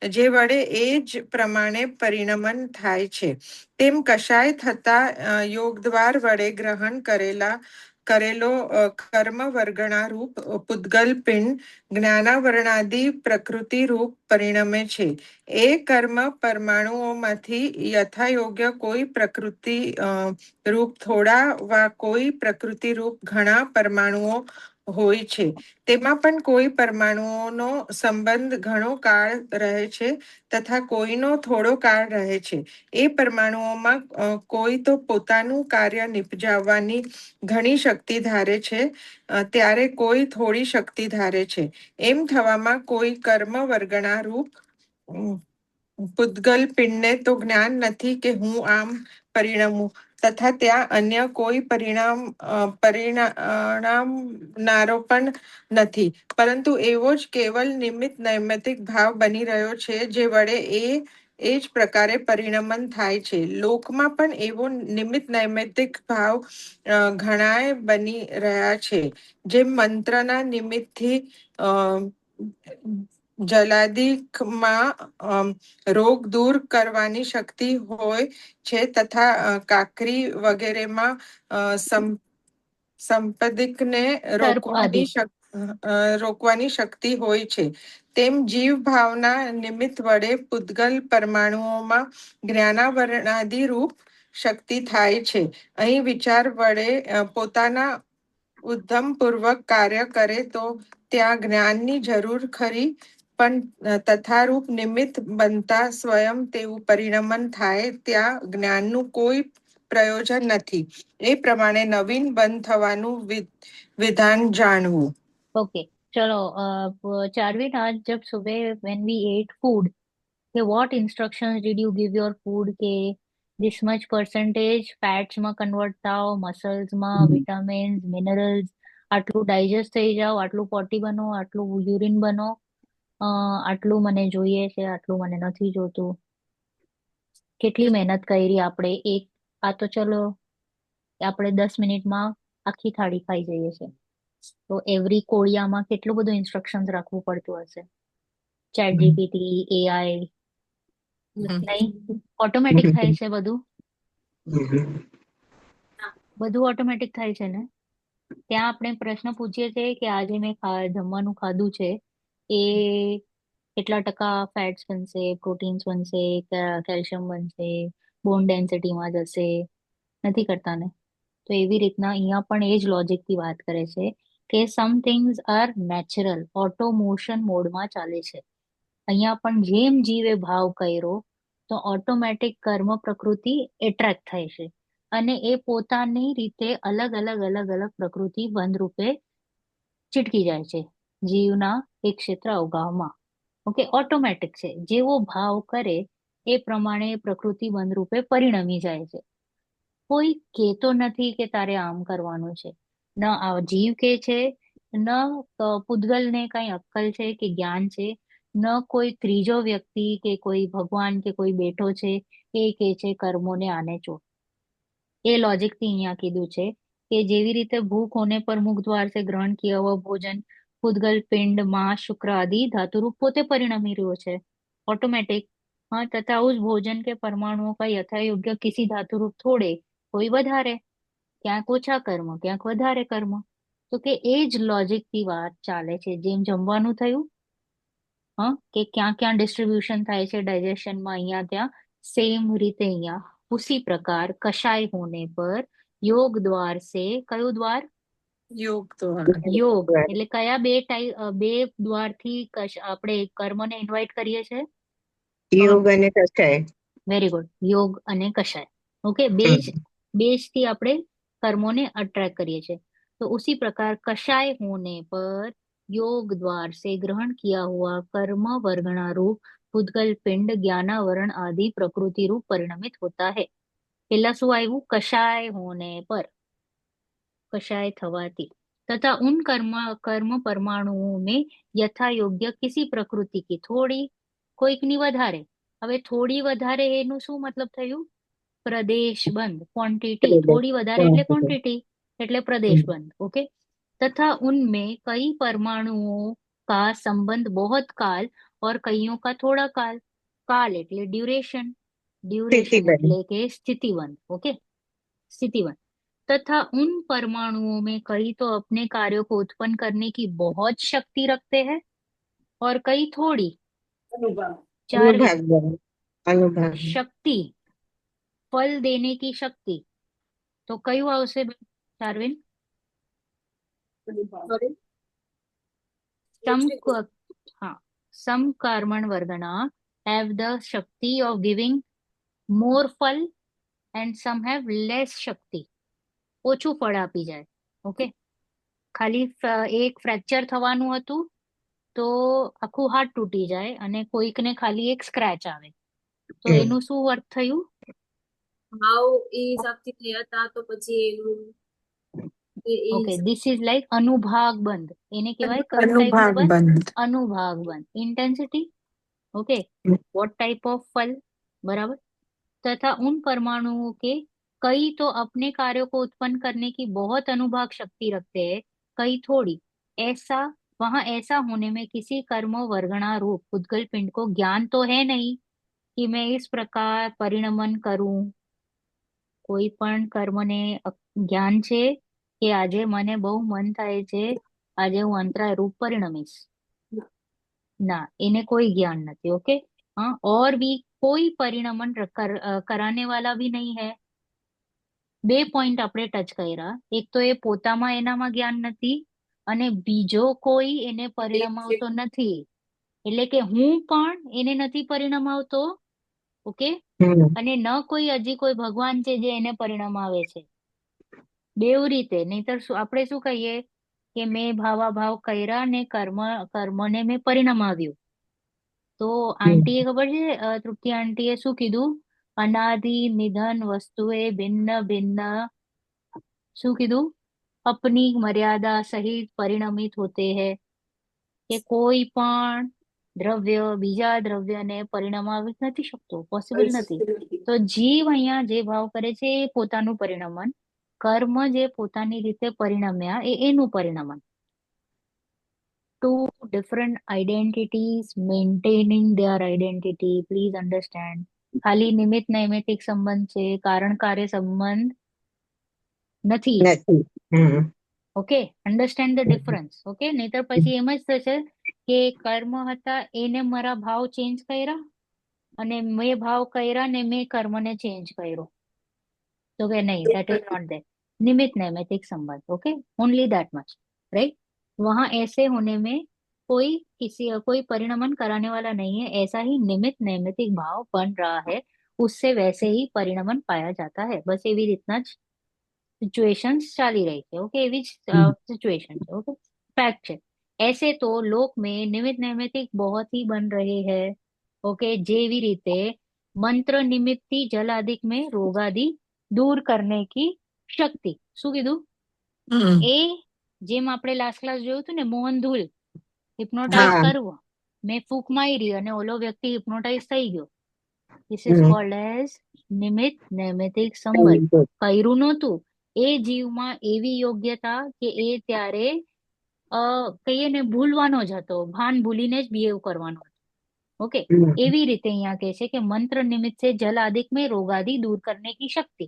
S5: જે વડે એ જ પ્રમાણે પરિણમન થાય છે. તેમ કશાય થતા યોગદ્વાર વડે ગ્રહણ કરેલો કર્મ વર્ગણા રૂપ પૂતગલ પિંડ જ્ઞાનાવરણાદિ પ્રકૃતિ રૂપ પરિણમે છે. એ કર્મ પરમાણુઓમાંથી યથાયોગ્ય કોઈ પ્રકૃતિ રૂપ થોડા વા કોઈ પ્રકૃતિ રૂપ ઘણા પરમાણુઓ હોય છે. તેમાં પણ કોઈ પરમાણુઓનો સંબંધ ઘણો કાળ રહે છે તથા કોઈનો થોડો કાળ રહે છે. એ પરમાણુઓમાં કોઈ તો પોતાનું કાર્ય નિપજાવવાની ઘણી શક્તિ ધારે છે, ત્યારે કોઈ થોડી શક્તિ ધારે છે. એમ થવામાં કોઈ કર્મ વર્ગણા રૂપ પૂતગલ પિંડને તો જ્ઞાન નથી કે હું આમ પરિણમું, તથા ત્યાં અન્ય કોઈ પરિણામનારો પણ નથી, પરંતુ એવો જ કેવલ નિમિત્ત નૈમિત્તિક ભાવ બની રહ્યો છે જે વડે એ જ પ્રકારે પરિણમન થાય છે. લોકમાં પણ એવો નિમિત્ત નૈમિત્તિક ભાવ ઘણાય બની રહ્યા છે. જેમ મંત્રના નિમિત્તથી જલાદિકમાં રોગ દૂર કરવાની શક્તિ હોય છે, તથા કાકરી વગેરેમાં સંપદિકને
S1: સર્પ આદિ.
S5: રોકવાની શક્તિ હોય છે. તેમ જીવ ભાવના નિમિત્ત વડે પૂતગલ પરમાણુઓમાં જ્ઞાનાવરણાદિ રૂપ શક્તિ થાય છે. અહીં વિચાર વડે પોતાના ઉદ્યમપૂર્વક કાર્ય કરે તો ત્યાં જ્ઞાનની જરૂર ખરી, પણ તથારૂપ નિમિત્ત બનતા સ્વયં તેવું પરિણમન થાય ત્યાં જ્ઞાનનું કોઈ પ્રયોજન નથી. એ પ્રમાણે નવીન બંધ થવાનું વિધાન જાણવું.
S1: ओके चलो चार्विक आज जब सुबह when we ate food કે what instructions did you give your food કે this much percentage fats માં કન્વર્ટ થાઓ, મસલ્સ માં વિટામિન્સ મિનરલ્સ, આટલું ડાયજેસ્ટ થઈ જાઓ, આટલું પોટી બનો, આટલું યુરિન બનો, આટલું મને જોઈએ છે, આટલું મને નથી જોતું. કેટલી મહેનત કરી આપણે. આ તો ચલો આપણે 10 મિનિટમાં આખી થાળી ખાઈ જઈએ છે, તો એવરી કોળિયામાં કેટલું બધું ઇન્સ્ટ્રક્શન્સ રાખવું પડતું હશે. ચેટ જીપીટી, એઆઈ નહીં, ઓટોમેટિક થાય છે બધું ઓટોમેટિક થાય છે ને. ત્યાં આપણે પ્રશ્ન પૂછીએ છીએ કે આજે મેં જમવાનું ખાધું છે એ કેટલા ટકા ફેટ્સ બનશે, પ્રોટીન્સ બનશે, કેલ્શિયમ બનશે, બોન ડેન્સિટીમાં જશે, નથી કરતા ને. તો એવી રીતના અહીંયા પણ એ જ લોજિકથી વાત કરે છે કે some things are natural, auto motion મોડમાં ચાલે છે અહીંયા પણ જેમ જીવે ભાવ કર્યો તો ઓટોમેટિક કર્મ પ્રકૃતિ એટ્રેક્ટ થાય છે અને એ પોતાની રીતે અલગ અલગ અલગ અલગ પ્રકૃતિ બંધ રૂપે ચીટકી જાય છે જીવના એક ક્ષેત્ર અવગાહમાં. ઓકે, ઓટોમેટિક છે. જેવો ભાવ કરે એ પ્રમાણે પ્રકૃતિ બંધ રૂપે પરિણમી જાય છે. કોઈ કહેતો નથી કે તારે આમ કરવાનું છે. ન આ જીવ કે છે, ન પૂતગલને કઈ અક્કલ છે કે જ્ઞાન છે, ન કોઈ ત્રીજો વ્યક્તિ કે કોઈ ભગવાન કે કોઈ બેઠો છે એ કે છે કર્મોને આને ચો. એ लॉजिक થી અહીંયા કીધું છે કે જેવી રીતે भूख होने पर मुख द्वार से ग्रहण किया हुआ भोजन पूतगल पिंड मांस शुक्र आदि धातु रूप पोते परिणमी રહ્યો છે ऑटोमेटिक. हाँ, तथा उस भोजन के परमाणुओं का यथा योग्य किसी धातु रूप थोड़े કોઈ વધારે, ક્યાંક ઓછા કર્મ ક્યાંક વધારે કર્મ. તો કે એ જ લોજિક થી વાત ચાલે છે. જેમ જમવાનું થયું, હા, કે ક્યાં ક્યાં ડિસ્ટ્રીબ્યુશન થાય છે ડાइजेशનમાં, અહીંયા ત્યાં सेम રીતે અહીંયા उसी प्रकार कषाय होने पर योग द्वार से કયું દ્વાર?
S5: યોગ તો
S1: યોગ એટલે કયા બે દ્વારથી આપણે કર્મને ઇન્વાઇટ કરીએ છીએ?
S3: યોગ અને કષાય.
S1: વેરી ગુડ, યોગ અને કષાય. ઓકે, બેજ થી આપણે कर्मों ने अट्रैक्ट करिए छे. तो उसी प्रकार कषाय होने पर योग द्वार से ग्रहण किया हुआ कर्म वर्गणा रूप भूतगल पिंड ज्ञानावरण आदि प्रकृति रूप परिणमित होता है. पहला શું આવ્યું? कषाय होने पर, कषाय थवाती, तथा उन कर्म परमाणुओं में यथा योग्य किसी प्रकृति की थोड़ी, કોઈકની વધારે. હવે થોડી વધારે એનું શું મતલબ થયું? प्रदेश बंद, क्वांटिटी. थोड़ी વધારે એટલે क्वांटिटी એટલે प्रदेश बंद. ओके, तथा उनमें कई परमाणुओं का संबंध बहुत काल और कईयों का थोड़ा काल. काल એટલે ड्यूरेशन, ड्यूरेशन એટલે કે स्थितिवंत. ओके, स्थितिवंत. तथा उन परमाणुओं में कई तो अपने कार्यों को उत्पन्न करने की बहुत शक्ति रखते हैं और कई थोड़ी.
S2: અનુભવ.
S1: चारवी,
S3: અનુભાગ.
S1: शक्ति, फल देने की शक्ति. तो कયું આવશે ચાર્વિન?
S2: અનુભવ.
S1: सम हाँ, some कर्मण वर्गना have the shakti of giving more ફલ and some have less શક્તિ. ઓછું ફળ આપી જાય. ઓકે, ખાલી એક ફ્રેક્ચર થવાનું હતું તો આખું હાથ તૂટી જાય અને કોઈકને ખાલી એક સ્ક્રેચ આવે. તો એનું શું અર્થ થયું?
S4: ભાવ એ હિસાબથી થયા હતા તો પછી એનું
S1: ઓકે, ધીસ ઇઝ લાઈક અનુભાગ બંધ. એને કહેવાય કયું ટાઈપ
S5: અનુભાગ
S1: બંધ?
S5: બંધ.
S1: अनुभाग बंध. Intensity. Okay, what type of फल. बराबर. तथा उन परमाणुओं के कई तो अपने कार्यों को उत्पन्न करने की बहुत अनुभाग शक्ति रखते हैं, कई थोड़ी. ऐसा वहां ऐसा होने में किसी कर्म वर्गणा रूप उद्गल पिंड को ज्ञान तो है नहीं कि मैं इस प्रकार परिणमन करूं. કોઈ પણ કર્મને જ્ઞાન છે કે આજે મને બહુ મન થાય છે, આજે હું અંતરાય રૂપ પરિણમીશ? ના, એને કોઈ જ્ઞાન નથી. ઓકે, हाँ, और भी कोई परिणमन कराने वाला भी नहीं है. બે પોઈન્ટ આપણે ટચ કર્યા. એક તો એ પોતામાં એનામાં જ્ઞાન નથી અને બીજો કોઈ એને પરિણમાવતો નથી. એટલે કે હું પણ એને નથી પરિણમાવતો. ઓકે, અને ન કોઈ હજી કોઈ ભગવાન છે જે એને પરિણમાવે છે. બેવ રીતે. નહીતર આપણે શું કહીએ કે મેં ભાવાભાવ કર્યા ને કર્મને મેં પરિણમાવ્યું. તો આંટીએ ખબર છે, તૃપ્તિ આંટીએ શું કીધું? અનાદિ નિધન વસ્તુએ ભિન્ન ભિન્ન શું કીધું? अपनी मर्यादा सहित परिणमित होते हैं. કે કોઈ પણ દ્રવ્ય બીજા દ્રવ્યને પરિણમાવી નથી શકતો, પોસિબલ નથી. તો જીવ અહીંયા જે ભાવ કરે છે એ પોતાનું પરિણમન, કર્મ જે પોતાની રીતે પરિણમ્યા એ એનું પરિણમન. two different identities maintaining their identity. Please understand. ખાલી નિમિત્ત નૈમિતિક સંબંધ છે, કારણ કાર્ય સંબંધ નથી. Okay, understand the difference. Okay, નહીતર પછી એમ જ થશે કે કર્મ હતા એને મારા ભાવ ચેન્જ કર્યા અને મેં ભાવ કર્યા ને મેં કર્મને ચેન્જ કર્યો. તો કે નહીં, that is not there. निमित्त नैमित्तिक संबंध. Okay, only that much, right. वहां ऐसे होने में कोई परिणमन कराने वाला नहीं है, ऐसा ही निमित्त नैमित्तिक भाव बन रहा है, उससे वैसे ही परिणमन पाया जाता है. बस એવી રીતના જ સિચ્યુએશન્સ ચાલી રહી છે. ઓકે, એવી જ સિચ્યુએશન છે. ओके, फैक्ट છે. ऐसे तो लोक में निमित्त नैमित्तिक बहुत ही बन रहे हैं. ओके, જેવી રીતે મંત્ર નિમિત્તથી જલાદિક में રોગાદિ દૂર करने की શક્તિ. શું કીધું?
S5: હમ.
S1: એ જેમ આપણે લાસ્ટ ક્લાસ જોયું હતું ને, મોહન ધૂલ હિપ્નોટાઇઝ
S3: હા
S1: કરવો, મેં ફૂંક મારી અને ઓલો વ્યક્તિ હિપ્નોટાઇઝ થઈ ગયો. This is
S3: hmm.
S1: Cold as નિમિત્ત નૈમિત્તિક સંબંધ. કર્યું નહોતું, એ જીવમાં એવી યોગ્યતા કે એ ત્યારે કહીએ ને ભૂલવાનો જ હતો, ભાન ભૂલીને જ બિહેવ કરવાનો હતો. ओके,
S3: હમ.
S1: એવી રીતે અહીંયા કહે છે કે मंत्र निमित्त से जल आदि में रोग आदि दूर करने की शक्ति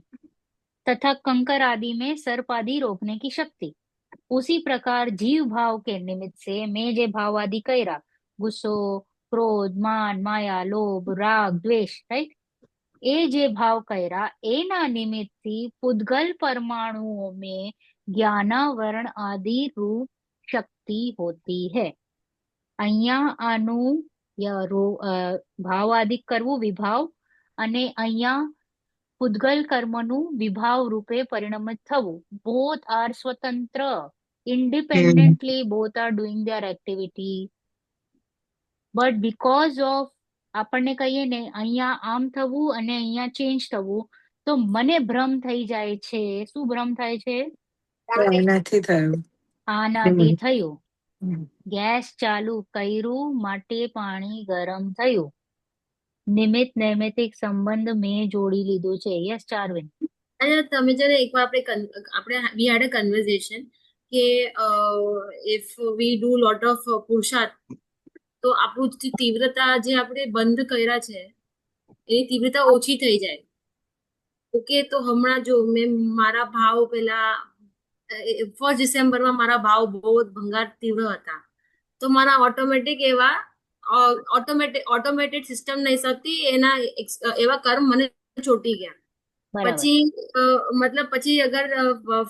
S1: तथा कंकर आदि में सर्प आदि रोकने की शक्ति, उसी प्रकार जीव भाव के निमित्त से मैं जे भाव आदि कैरा, गुस्सो, क्रोध, मान, माया, लोभ, राग, द्वेष, राइट, એ જે ભાવ કર્યા એના નિમિત્તથી પુદ્ગલ પરમાણુઓ में ज्ञानावरण आदि रूप शक्ति होती है. અહીંયા આનું ભાવાદિક કરવું વિભાવ, અને અહીંયા પુદ્ગલ કર્મનું વિભાવ રૂપે પરિણમિત થવું. બોથ આર સ્વતંત્ર, independently both are doing their activity, but because of આપણને કહીએ ને અહીંયા આમ થવું અને અહીંયા ચેન્જ થવું, તો મને ભ્રમ થઈ જાય છે. શું ભ્રમ થાય છે?
S5: એનાથી થયું.
S1: આનાથી
S3: હમ.
S1: થયું.
S5: હમ.
S1: ગેસ ચાલુ કર્યું માટે પાણી ગરમ થયું. નિમિત્ત નૈમિત્તિક સંબંધ મેં જોડી લીધું છે. યસ ચાર્વિન.
S4: અને તમે જ્યારે એકવાર આપણે વી હેડ અ કન્વર્ઝેશન કે if we do lot of પુરુષાર્થ, તો આપણું જે તીવ્રતા જે આપણે બંધ કર્યા છે એની તીવ્રતા ઓછી થઈ જાય. ઓકે, તો હમણાં જો મેં મારા ભાવ પેલા 1 ડિસેમ્બરમાં મારા ભાવ બહુ ભંગાર તીવ્ર હતા, તો મારા ઓટોમેટિક એવા ઓટોમેટેડ સિસ્ટમ નહીં શકતી, એના એવા કર્મ મને ચોટી ગયા.
S1: બરાબર.
S4: પછી મતલબ પછી અગર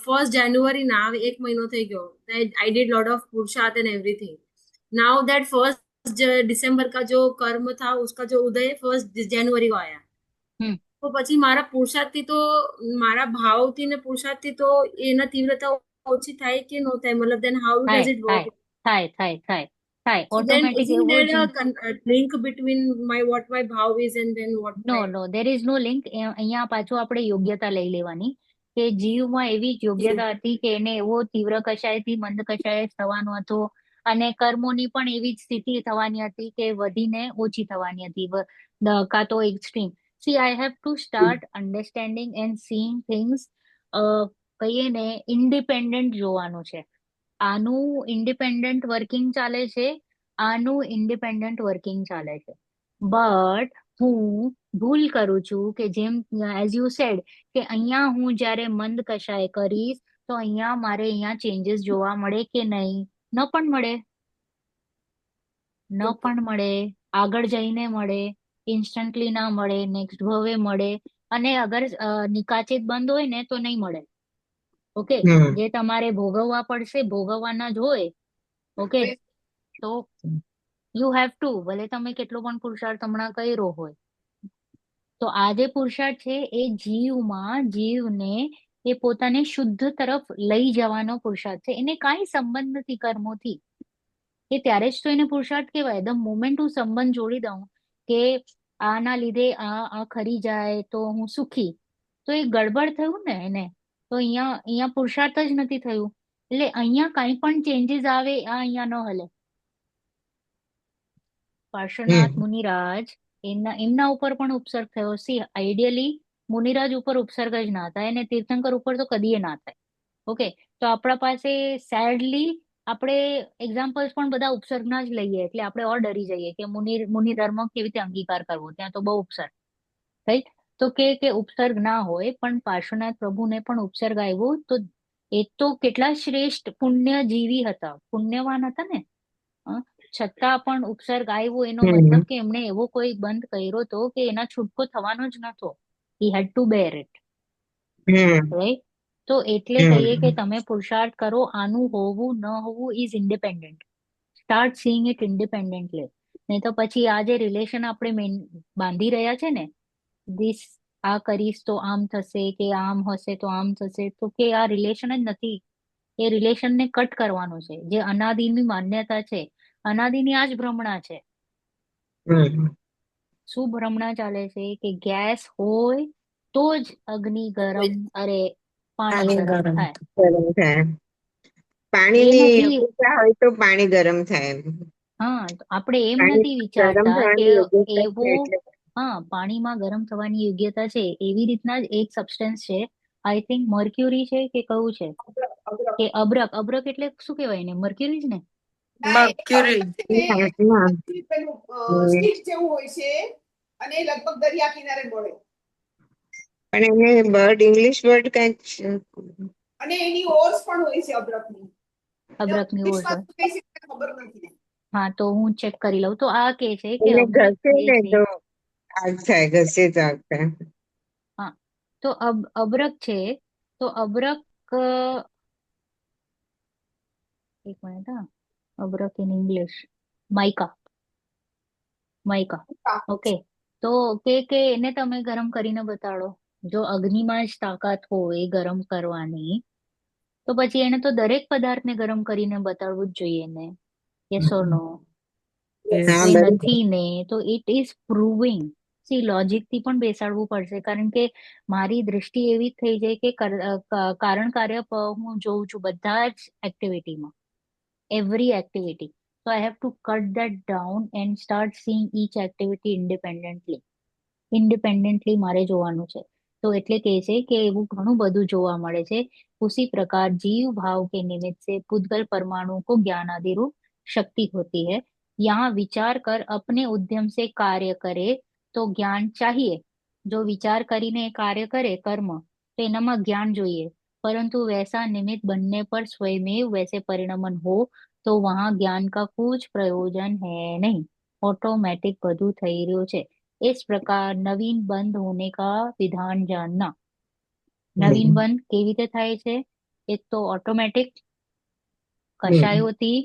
S4: 1 જાન્યુઆરી ના આવે, 1 મહિનો થઈ ગયો, आई डिड लॉट ऑफ पुरुषार्थ एंड एवरीथिंग. नाउ दैट 1 दिसंबर का जो कर्म था उसका जो उदय 1 जनवरी को आया.
S1: હમ.
S4: તો પછી મારા પુરુષાર્થથી તો મારા ભાવથી ને પુરુષાર્થથી તો એના તીવ્રતા ઓછી થાય કે ન થાય? મતલબ then how
S1: થાય
S4: does it
S1: થાય
S4: work?
S1: થાય થાય થાય થાય
S4: So then
S1: ઓટોમેટિક
S4: isn't
S1: એવું
S4: there
S1: જ.
S4: a link between what my bhav is and then what
S1: no
S4: my
S1: no there is no link. અહીંયા પાછું આપણે યોગ્યતા લઈ લેવાની કે જીવમાં એવી જ યોગ્યતા હતી કે એને એવો તીવ્ર કશાયથી મંદ કશાય થવાનો હતો, અને કર્મોની પણ એવી જ સ્થિતિ થવાની હતી કે વધીને ઓછી થવાની હતી, કાં તો extreme. C I have to start understanding and seeing things, કહીએ ને ઇન્ડિપેન્ડન્ટ જોવાનું છે. આનું ઇન્ડિપેન્ડન્ટ વર્કિંગ ચાલે છે, આનું ઇન્ડિપેન્ડન્ટ વર્કિંગ ચાલે છે. બટ હું ભૂલ કરું છું કે જેમ એઝ યુ સેડ કે અહીંયા હું જ્યારે મંદ કશાય કરીશ તો અહીંયા મારે અહીંયા ચેન્જીસ જોવા મળે કે નહીં? ન પણ મળે, ન પણ મળે, આગળ જઈને મળે, ઇન્સ્ટન્ટલી ના મળે, નેક્સ્ટ ભવે મળે, અને અગર નિકાચિત બંધ હોય ને તો નહીં મળે. ઓકે,
S3: હમ.
S1: જે તમારે ભોગવવા પડશે ભોગવવાના જ હોય. ઓકે, તો યુ હેવ ટુ, ભલે તમે કેટલો પણ પુરુષાર્થ હમણાં કર્યો હોય, તો આ જે પુરુષાર્થ છે એ જીવને એ પોતાને શુદ્ધ તરફ લઈ જવાનો પુરુષાર્થ છે. એને કાંઈ સંબંધ નથી કર્મોથી. એ ત્યારે જ તો એને પુરુષાર્થ કહેવાય. ધ મોમેન્ટ હું સંબંધ જોડી દઉં કે આના લીધે આ ખરી જાય તો હું સુખી, તો એ ગડબડ થયું ને એને. તો અહીંયા પુરુષાર્થ જ નથી થયું. એટલે અહીંયા કાંઈ પણ ચેન્જીસ આવે આ અહીંયા ન હલે. પાર્શ્વનાથ મુનિરાજ એમના ઉપર પણ ઉપસર્ગ થયો. સી આઈડિયલી મુનિરાજ ઉપર ઉપસર્ગ જ ના થાય, અને તીર્થંકર ઉપર તો કદીએ ના થાય. ઓકે, તો આપણા પાસે સેડલી આપણે એક્ઝામ્પલ્સ પણ બધા ઉપસર્ગના જ લઈએ, એટલે આપણે ઓર ડરી જઈએ કે મુનિ ધર્મ કેવી રીતે અંગીકાર કરવો, ત્યાં તો બહુ ઉપસર્ગ. રાઈટ, તો કે ઉપસર્ગ ના હોય, પણ પાર્શ્વનાથ પ્રભુને પણ ઉપસર્ગ આવ્યો, તો એ તો કેટલા શ્રેષ્ઠ પુણ્યજીવી હતા, પુણ્યવાન હતા ને, છતાં પણ ઉપસર્ગ આવ્યો. એનો મતલબ કે એમણે એવો કોઈ બંધ કર્યો હતો કે એના છૂટકો થવાનો જ નતો. હી હેડ ટુ બેર ઇટ. રાઈટ, તો એટલે કહીએ કે તમે પુરુષાર્થ કરો, આનું હોવું ન હોવું is independent. Start seeing it independently. નહીં તો પછી આ જે રિલેશન આપણે બાંધી રહ્યા છે ને, ધીસ આ કરીશ તો આમ થશે, કે આમ હશે તો આમ થશે, તો કે આ રિલેશન જ નથી. એ રિલેશનને કટ કરવાનું છે. જે અનાદિની માન્યતા છે, અનાદિની આ જ ભ્રમણા છે.
S3: હમ.
S1: શું ભ્રમણા ચાલે છે કે ગેસ હોય તો જ અગ્નિ ગરમ, અરે પાણી
S5: પાણી
S1: ગરમ
S5: ગરમ
S1: થાય.
S3: ગરમ થાય.
S1: એ
S3: પાણીની
S1: નથી.
S3: યોગ્યતા હોય તો પાણી ગરમ થાય.
S1: હા, તો આપણે એમ
S3: પાણી
S1: નથી
S3: ગરમ
S1: વિચારતા કે
S3: થવાની યોગ્યતા છે
S1: એવો,
S3: એટલે.
S1: હા, પાણીમાં ગરમ થવાની યોગ્યતા છે. એવી રીતના જ એક સબસ્ટન્સ છે, આઈ થિંક મર્ક્યુરી છે કે કયું છે, કે અબ્રક. અબ્રક એટલે શું કહેવાય ને? મર્ક્યુરી જ ને?
S2: ના, એ
S5: મર્ક્યુરી.
S2: અબ્રક છે
S3: ના,
S2: ને,
S3: ના.
S2: પેલું
S3: હમ.
S2: સ્ટીક જેવું હોય છે અને એ લગભગ દરિયા કિનારે મળે
S3: પણ એને વર્ડ ઇંગ્લિશ વર્ડ કઈક છે.
S2: અને એની ઓર્સ પણ હોય છે અબ્રકની.
S1: અબ્રકની ઓર
S2: ઇંગ્લિશમાં
S1: હોય.
S2: શું કહે છે મને ખબર નથી.
S1: હા, તો હું ચેક કરી લઉં. તો આ કે છે કે
S3: એને
S1: અબ્રક
S3: ઘસે
S1: જે
S3: ને
S1: છે,
S3: તો આગ થાય, ઘસે તો આગ થાય.
S1: હા, તો અબ્રક છે. તો અબ્રક, અ, એક મિનિટ, હા, અબ્રક in English mica. Mica. Okay. તો કે એને તમે ગરમ કરીને બતાડો. જો અગ્નિમાં જ તાકાત હોય ગરમ કરવાની, તો પછી એને તો દરેક પદાર્થને ગરમ કરીને બતાડવું જ જોઈએ ને. યસ ઓર નો?
S3: હા,
S1: એ
S3: બરોબર.
S1: નથી ને, તો it is proving. C, logic થી પણ બેસાડવું પડશે, કારણ કે મારી દ્રષ્ટિ એવી જ થઈ જાય કે કારણ કાર્ય હું જોઉં છું બધા જ એક્ટિવિટીમાં, every activity. So I have to cut that down and start seeing each activity independently. Independently મારે જોવાનું છે. તો એટલે કહે છે કે એવું ઘણું બધું જોવા મળે છે. उसी प्रकार जीव भाव के निमित्त से पुद्गल परमाणु को ज्ञान आदि रूप शक्ति होती है. यहाँ विचार कर अपने उद्यम से कार्य करे तो ज्ञान चाहिए. जो विचार કરીને કાર્ય કરે કર્મ, તો એનામાં જ્ઞાન જોઈએ. પરંતુ वैसा निमित्त बनने पर स्वयमेव वैसे परिणमन हो तो वहां ज्ञान का कुछ प्रयोजन है नहीं. ऑटोमेटिक બધું થઈ રહ્યું છે. इस प्रकार नवीन बंद होने का विधान जानना. નવીન બંધ કેવી રીતે થાય છે? એક તો ઓટોમેટિક, કશાયોથી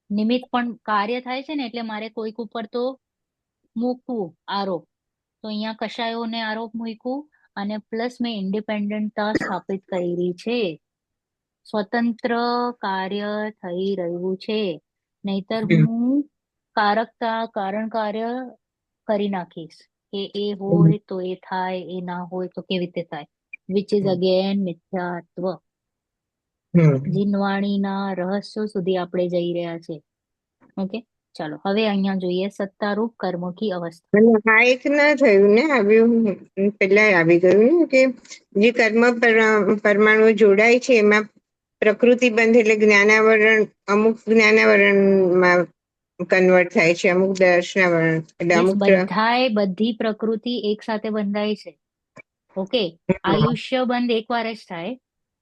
S1: નિમિત્ત પણ કાર્ય થાય છે ને, એટલે મારે કોઈક ઉપર તો મૂકવું આરોપ. તો અહીંયા કશાયોને આરોપ મૂક્યું, અને પ્લસ મેં ઇન્ડિપેન્ડન્ટતા સ્થાપિત કરી છે. સ્વતંત્ર કાર્ય થઈ રહ્યું છે. નહીતર હું કારકતા, કારણ કાર્ય કરી નાખીશ કે એ હોય તો એ થાય, એ ના હોય તો કેવી રીતે થાય, વિચ ઇઝ અગેન મિથ્યાત્વ. જીનવાણીના રહસ્યો સુધી આપણે જઈ રહ્યા છે. ઓકે, ચાલો હવે અહીંયા જોઈએ સત્તારૂપ કર્મ કી અવસ્થા.
S3: અને આ એક ના થયું ને, આવ્યું પેલા આવી ગયું ને કે જે કર્મ પરમાણુ જોડાય છે એમાં પ્રકૃતિ બંધ એટલે જ્ઞાનાવરણ, અમુક જ્ઞાનાવરણમાં કન્વર્ટ થાય છે, અમુક દર્શનાવરણ, એટલે
S1: યસ,
S3: અમુક
S1: બધી પ્રકૃતિ એક સાથે બંધાય છે. ઓકે, આયુષ્ય બંધ એકવાર જ થાય.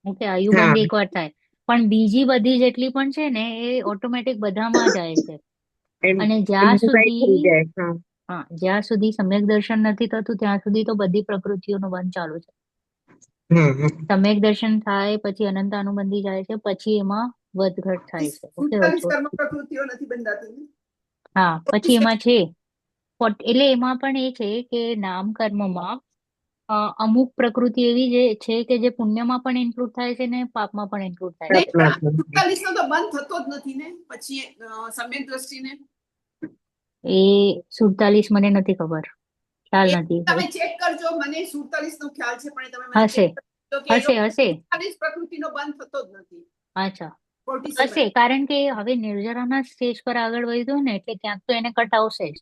S1: ઓકે, આયુ
S3: હા,
S1: બંધ એકવાર થાય, પણ બીજી બધી જેટલી પણ છે ને એ ઓટોમેટિક બધામાં જાય છે. અને જ્યાં
S3: ડિવાઈડ થઈ
S1: સુધી,
S3: જાય. હા.
S1: હા, જ્યાં સુધી સમ્યક દર્શન નથી થતું ત્યાં સુધી તો બધી પ્રકૃતિઓનો બંધ ચાલુ છે. સમ્યક દર્શન થાય પછી અનંતાનુબંધી જાય છે, પછી એમાં વધઘટ થાય છે. ઓકે,
S2: 47 કર્મ પ્રકૃતિઓ નથી બંધાતી ને?
S1: હા, પછી એમાં છે એટલે એમાં પણ એ છે કે નામ કર્મમાં અમુક પ્રકૃતિ એવી જે છે કે જે પુણ્યમાં પણ ઇન્ક્લુડ થાય છે ને પાપમાં પણ ઇન્ક્લુડ થાય છે.
S2: નહીં, 47 નો તો બંધ થતો જ નથી ને પછી સમ્યક દ્રષ્ટિને.
S1: એ 47 મને નથી ખબર, ખ્યાલ
S2: એ
S1: નથી.
S2: તમે ચેક કરજો. મને 47 નો ખ્યાલ છે, પણ તમે મને
S1: હશે,
S2: ચેક કરજો કે એ
S1: હશે,
S2: લોકો
S1: હશે.
S2: 47 પ્રકૃતિનો બંધ થતો જ નથી.
S1: અચ્છા,
S2: 47.
S1: હશે, કારણ કે હવે નિર્જરાના સ્ટેજ પર આગળ વધ્યો ને એટલે ક્યાંક તો એને કટ આવશે જ,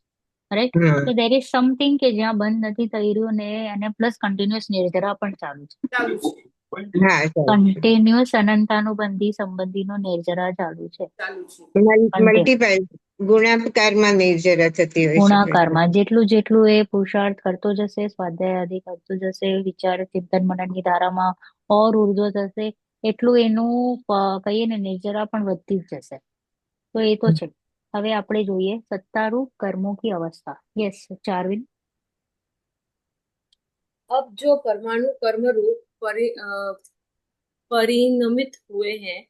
S1: રાઈટ? તો દેર ઇઝ સમથિંગ કે જ્યાં બંધ નથી થઈ રહ્યું ને, અને પ્લસ કન્ટિન્યુઅસ નિર્જરા પણ ચાલુ છે.
S2: ચાલુ છે.
S3: હા,
S1: કન્ટિન્યુઅસ અનંતાનુબંધી સંબંધીનો નિર્જરા ચાલુ છે.
S2: ચાલુ છે.
S3: મલ્ટીપાય ગુણાકારમાં નિર્જરા થતી હોય છે.
S1: ગુણાકારમાં જેટલું જેટલું એ પુરુષાર્થ કરતો જશે, સ્વાધ્યાય આદિ કરતો જશે, વિચાર ચિંતન મનનની ધારામાં ઓર ઉર્ધ્વ થશે, એટલું એનું કહીએ ને નિર્જરા પણ વધતી જ જશે. તો એ તો છે. હવે આપણે જોઈએ સત્તારૂપ કર્મો की अवस्था. यस, चारविन.
S4: अब जो परमाणु कर्म रूप परिणमित हुए हैं,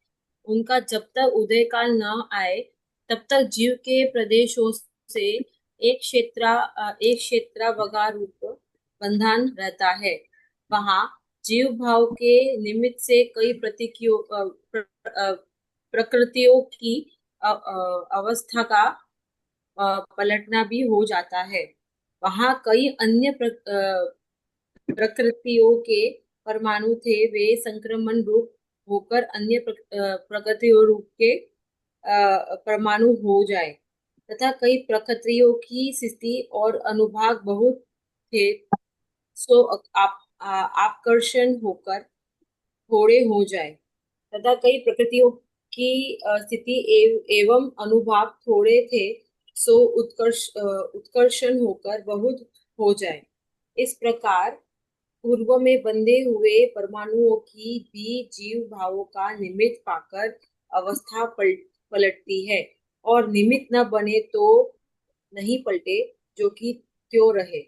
S4: उनका जब तक उदय काल न आए तब तक जीव के प्रदेशों से एक क्षेत्रावगाह रूप बंधन रहता है। वहाँ जीव भाव के निमित्त से कई प्रकृतियों की अवस्था का पलटना भी हो जाता है। वहाँ कई अन्य प्रकृतियों के परमाणु थे, वे संक्रमण रूप होकर अन्य प्रकृतियों रूप के परमाणु हो जाए, तथा कई प्रकृतियों की स्थिति और अनुभाग बहुत थे, सो आकर्षण होकर थोड़े हो जाए, तथा कई प्रकृतियों की स्थिति एवं अनुभाग थोड़े थे, सो उत्कर्षण होकर बहुत हो जाए। इस प्रकार पूर्व में बंधे हुए परमाणुओं की भी जीव भावों का निमित्त पाकर अवस्था पलटती है, और निमित्त न बने तो नहीं पलटे, जो कि त्यों रहे।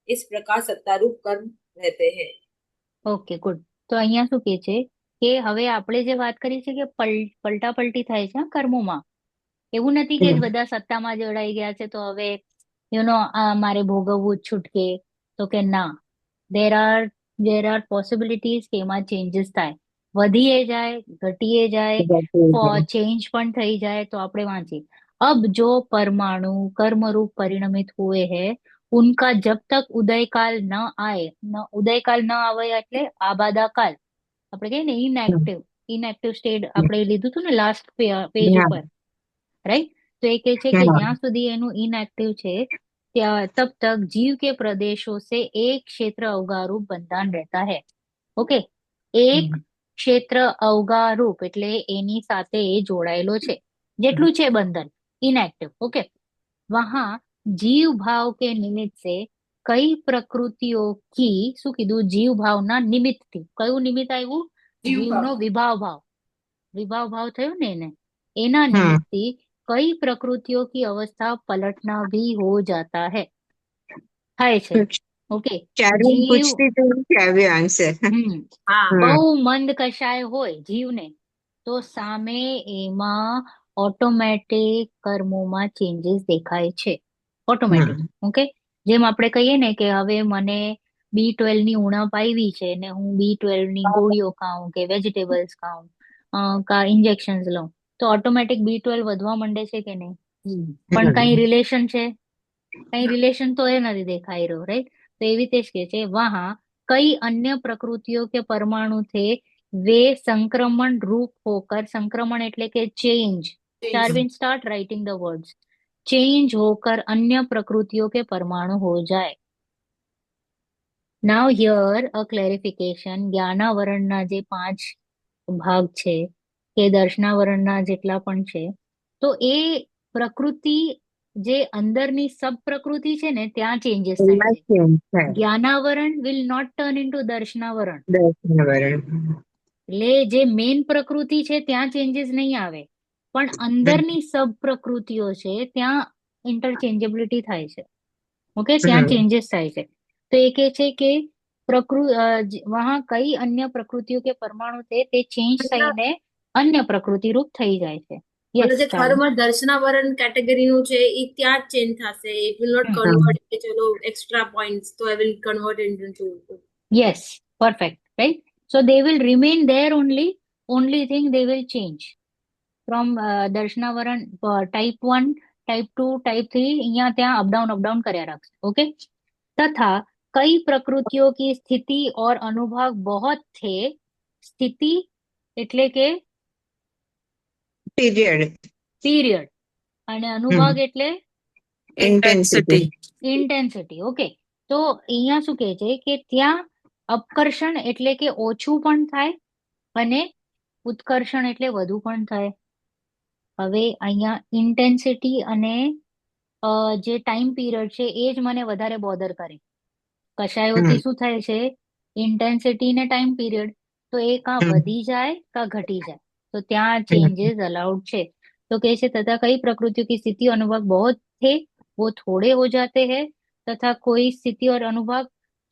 S4: इस प्रकार सत्तारूप कर्म रहते हैं।
S1: Okay good. તો અહીંયા શું કે છે કે હવે આપણે જે વાત કરી છે કે પલટાપલટી થાય છે આ કર્મોમાં. એવું નથી કે બધા સત્તામાં જોડાઈ ગયા છે તો હવે મારે ભોગવવું જ છૂટકે. તો કે ના, દેર આર પોસિબિલિટીઝ કે એમાં ચેન્જીસ થાય, વધીએ જાય, ઘટીએ જાય, चेंज पण થઈ જાય. તો આપણે વાંચીએ, अब जो परमाणु कर्म रूप परिणमित हुए हैं उनका जब तक उदय काल न आए, उदय काल न આવે એટલે આબાદાકાલ, આપણે કહીએ ને ઇનએક્ટિવ સ્ટેટ આપણે લીધું હતું ને લાસ્ટ પેજ ઉપર, राइट. तो ये कहे छे कि ज्यां सुधी एनु इनएक्टिव छे तब तक जीव के प्रदेशों से एक क्षेत्र अवगारूप बंधन रहता है. ओके, एक ક્ષેત્ર અવગારૂપ એટલે એની સાથે એ જોડાયેલો છે જેટલું છે બંધન ઇનએક્ટિવ. ઓકે, वहां जीव भाव के निमित्त से कई प्रकृतियों की, શું કીધું, જીવ ભાવના નિમિત્તથી. કયું નિમિત્ત આવ્યું? જીવનો વિભાવ ભાવ થયો ને એને, એના નિમિત્તથી कई प्रकृतियों की अवस्था पलटना भी हो जाता है. થાય છે. ઓકે,
S3: ચારું
S1: જીવ
S3: પૂછતી તો નથી આવ્યો આન્સર.
S1: બહુ મંદ કશાય હોય જીવને તો સામે એમાં ઓટોમેટિક કર્મોમાં ચેન્જીસ દેખાય છે, ઓટોમેટિક. ઓકે, જેમ આપણે કહીએ ને કે હવે મને B12 ની ઉણપ આવી છે ને હું B12 ની ગોળીઓ ખાઉં કે વેજીટેબલ્સ ખાઉં કા ઇન્જેક્શન લઉં તો ઓટોમેટિક B12 વધવા માંડે છે કે નહીં? પણ કઈ રિલેશન છે? કઈ રિલેશન તો એ નથી દેખાઈ રહ્યો, રાइट. तो એવી રીતે જ કે છે, वहां कई अन्य प्रकृतियों के परमाणु थे, वे संक्रमण रूप होकर, संक्रमण એટલે કે change, Darwin start writing the words, change होकर अन्य प्रकृतियों के परमाणु हो जाए. Now here a clarification. જ્ઞાનાવરણના જે 5 ભાગ છે કે દર્શનાવરણના જેટલા પણ છે તો એ પ્રકૃતિ જે અંદરની સબ પ્રકૃતિ છે ને ત્યાં ચેન્જીસ થાય છે. જ્ઞાનાવરણ વિલ નોટ ટર્ન ઇન્ટુ દર્શનાવરણ. એટલે જે મેઇન પ્રકૃતિ છે ત્યાં ચેન્જીસ નહીં આવે, પણ અંદરની સબ પ્રકૃતિઓ છે ત્યાં ઇન્ટરચેન્જેબિલિટી થાય છે. ઓકે, ત્યાં ચેન્જીસ થાય છે. તો એ કે છે કે वहां कई अन्य प्रकृतियों के परमाणु थे તે ચેન્જ થઈને અન્ય પ્રકૃતિ રૂપ થઈ જાય છે.
S4: જે કર્મ દર્શનાવરણ કેટેગરીનું છે એ ત્યાં જ ચેન્જ થશે. ઇટ વિલ નોટ કન્વર્ટ કે ચલો એક્સ્ટ્રા પોઈન્ટ્સ તો I will convert into.
S1: Yes, perfect, right. So they will remain there only thing they will change from દર્શનાવરણ type 1, type 2, type 3 અહીંયા ત્યાં અપડાઉન કર્યા રાખશે. ઓકે, तथा कई प्रकृतियों की स्थिति और अनुभाग बहुत थे. स्थिति એટલે કે પીરિયડ અને અનુભાગ એટલે ઇન્ટેન્સિટી. ઓકે, તો અહીંયા શું કહે છે કે ત્યાં અપકર્ષણ એટલે કે ઓછું પણ થાય અને ઉત્કર્ષણ એટલે વધુ પણ થાય. હવે અહીંયા ઇન્ટેન્સિટી અને જે ટાઈમ પીરિયડ છે એ જ મને વધારે બોધર કરે. કશાયોથી શું થાય છે, ઇન્ટેન્સિટી ને ટાઈમ પીરિયડ તો એ કાં વધી જાય કાં ઘટી જાય, તો ત્યાં चेंजेस अलाउड છે. तो कैसे, तथा कई प्रकृतियों की स्थिति और अनुभाग बहुत थे वो थोड़े हो जाते हैं, तथा कोई स्थिति और अनुभाग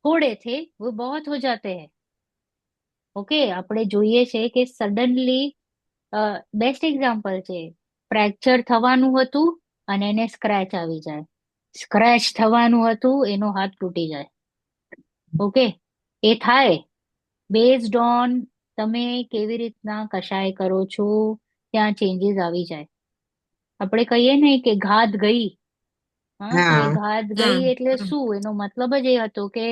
S1: थोड़े थे वो बहुत हो जाते हैं. ઓકે, આપણે જોઈએ છે કે સડનલી બેસ્ટ એક્ઝામ્પલ છે ફ્રેક્ચર થવાનું હતું અને એને સ્ક્રેચ આવી જાય, સ્ક્રેચ થવાનું હતું એનો હાથ તૂટી જાય. ઓકે, એ થાય બેઝડ ઓન તમે કેવી રીતના કશાય કરો છો, ત્યાં ચેન્જીસ આવી જાય. આપણે કહીએ ને કે ઘાત ગઈ. હા, તો એ
S3: હા
S1: ઘાત ગઈ એટલે શું, એનો મતલબ જ એ હતો કે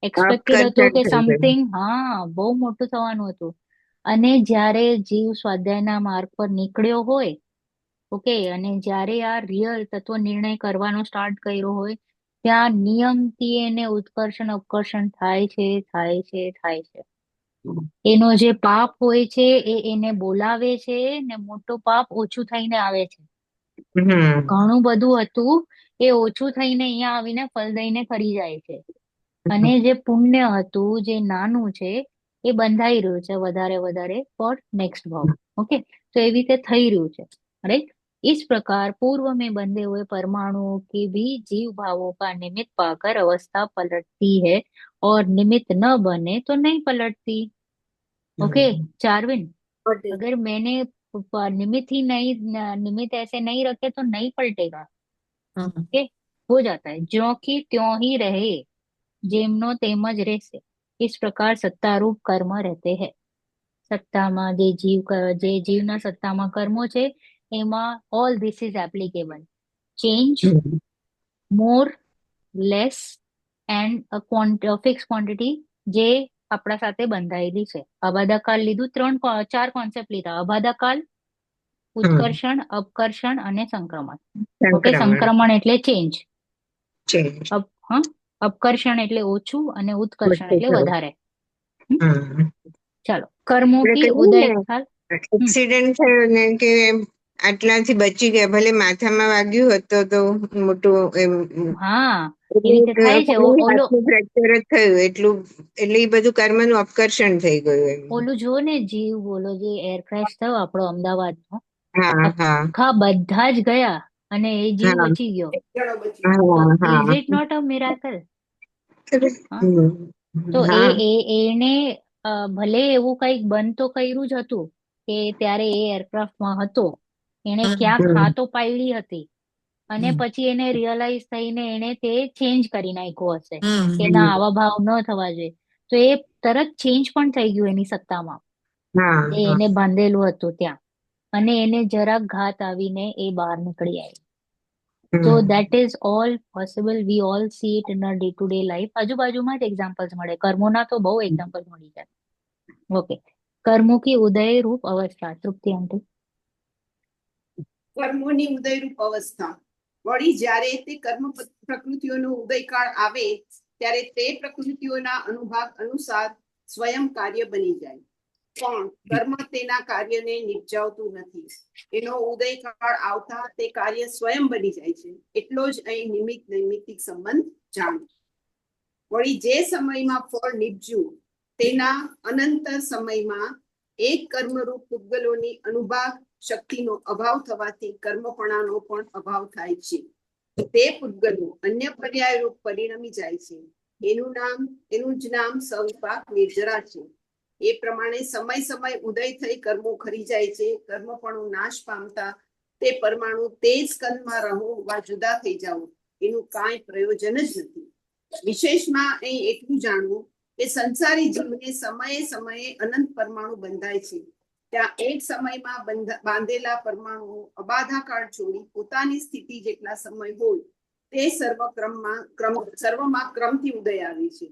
S1: એક્સપેક્ટેડ હતું
S3: અપકર્ષણ
S1: કે
S3: થઈ ગયું.
S1: સમથિંગ બહુ મોટું થવાનું હતું. અને જ્યારે જીવ સ્વાધ્યાયના માર્ગ પર નીકળ્યો હોય, ઓકે, અને જ્યારે આ રિયલ તત્વ નિર્ણય કરવાનો સ્ટાર્ટ કર્યો હોય, ત્યાં નિયમથી એને ઉત્કર્ષણ અપકર્ષણ થાય છે, થાય છે, થાય છે. એનો જે પાપ હોય છે એ એને બોલાવે છે, ને મોટો પાપ ઓછું થઈને આવે છે.
S3: હમ
S1: ઘણું બધું હતું એ ઓછું થઈને અહીંયા આવીને ફળ દઈને કરી જાય છે. અને જે પુણ્ય હતું જે નાનું છે એ બંધાઈ રહ્યું છે વધારે વધારે ફોર નેક્સ્ટ ભાવ. ओके, तो एवी રીતે થઈ રહ્યું છે, राइट. इस प्रकार पूर्व में बंधे हुए परमाणुओं की भी जीव भावों का निमित्त पाकर अवस्था पलटती है, और निमित्त न बने तो नहीं पलटती. ओके चार्विन, अगर मैंने निमित्त ही नहीं, निमित्त ऐसे नहीं रखे तो नहीं पलटेगा. ओके, हो जाता है ज्यों की त्यों ही रहे, જેમનો તેમજ રહેશે. इस प्रकार सत्तारूप कर्म रहते हैं. સત્તામાં જે જીવના સત્તામાં કર્મો છે એમાં all this is applicable. Change, more, less and fix quantity જે આપણા સાથે બંધાયેલી છે. અબાધાકાલ લીધું, ચાર કોન્સેપ્ટ લીધા: અબાધાકાલ, ઉત્કર્ષણ, અપકર્ષણ અને સંક્રમણ. ઓકે,
S3: સંક્રમણ
S1: સંક્રમણ એટલે ચેન્જ,
S3: ચેન્જ
S1: હા, અપકર્ષણ એટલે ઓછું અને ઉત્કર્ષણ એટલે વધારે. ચાલો, કર્મો
S3: આપણે
S1: કી
S3: કહીએ
S1: ઉદય
S3: ને
S1: કાલ.
S3: એક્સિડન્ટ થયો ને કે આટલાથી બચી ગયા, ભલે માથામાં વાગ્યું હતું તો મોટું એમ
S1: હા, એવી રીતે થાય છે.
S3: ખાલી
S1: ઓલો
S3: હાથનું ફ્રેક્ચર જ થયું એટલું, એટલે એ બધું કર્મનું અપકર્ષણ થઈ ગયું એમ.
S1: ઓલું જો ને જીવ, બોલો જે એર ક્રેશ થયો આપણો અમદાવાદનો,
S3: હા હા
S1: આખા બધા જ ગયા અને એ જીવ
S3: હા
S1: બચી ગયો.
S2: જણો બચી
S1: તો
S3: હા
S1: ઇઝ
S3: હા
S1: ઇટ નોટ અ મિરાકલ? તો
S3: હા
S1: એને ભલે એવું કઈક બંધ તો કર્યું જ હતું કે ત્યારે એ એરક્રાફ્ટમાં હતો, એને ક્યાંક તો પાડી હતી, અને પછી એને રિયલાઇઝ થઈને એને તે ચેન્જ કરી નાખ્યો હશે કે ના, આવા ભાવ ન થવા જોઈએ. તો એ તરત ચેન્જ પણ થઈ ગયું એની સત્તામાં,
S3: હા
S1: જે એને બાંધેલું હતું ત્યાં, અને એને જરાક ઘાત આવીને એ બહાર નીકળી આવી. So that is all possible. We all see it in our day to day life. આજુબાજુમાં જ એક્ઝામ્પલ્સ મળે, કર્મોના તો બહુ એક્ઝામ્પલ્સ મળી જાય. ઓકે, કર્મો કી ઉદય રૂપ અવસ્થા. તૃપ્તિ આંટી.
S2: કર્મોની ઉદયરૂપ અવસ્થા. વળી જ્યારે તે કર્મ પ્રકૃતિઓનો ઉદયકાળ આવે ત્યારે તે પ્રકૃતિઓના અનુભાગ અનુસાર સ્વયં કાર્ય બની જાય. પણ કર્મ તેના કાર્યને નિપજાવતું નથી. એનો ઉદયકાળ આવતા તે કાર્ય સ્વયં બની જાય છે. એટલો જ અહીં નિમિત્ત નૈમિત્તિક સંબંધ જાણો. વળી જે સમયમાં ફળ નીપજ્યું તેના અનંત સમયમાં એક કર્મરૂપ પૂતગલોની અનુભાગ શક્તિનો અભાવ થવાથી કર્મપણાનો પણ અભાવ થાય છે. તે પૂતગલો અન્ય પર્યાયરૂપ પરિણમી જાય છે. એનું જ નામ સવિપાક નિર્જરા છે. એ પ્રમાણે સમય સમય ઉદય થઈ કર્મો ખરી જાય છે. કર્મપણો નાશ પામતા તે પરમાણુ તે જ સ્કંદમાં રહો વા જુદા થઈ જાઓ એનું કાંઈ પ્રયોજન જ નથી. વિશેષમાં અહીં એટલું જાણવું કે સંસારી જીવને સમયે સમયે અનંત પરમાણુ બંધાય છે. ત્યાં એક સમયમાં બાંધેલા પરમાણુ અબાધાકાળ છોડી પોતાની સ્થિતિ જેટલા સમય હોય તે સર્વમાં ક્રમથી ઉદય આવે છે.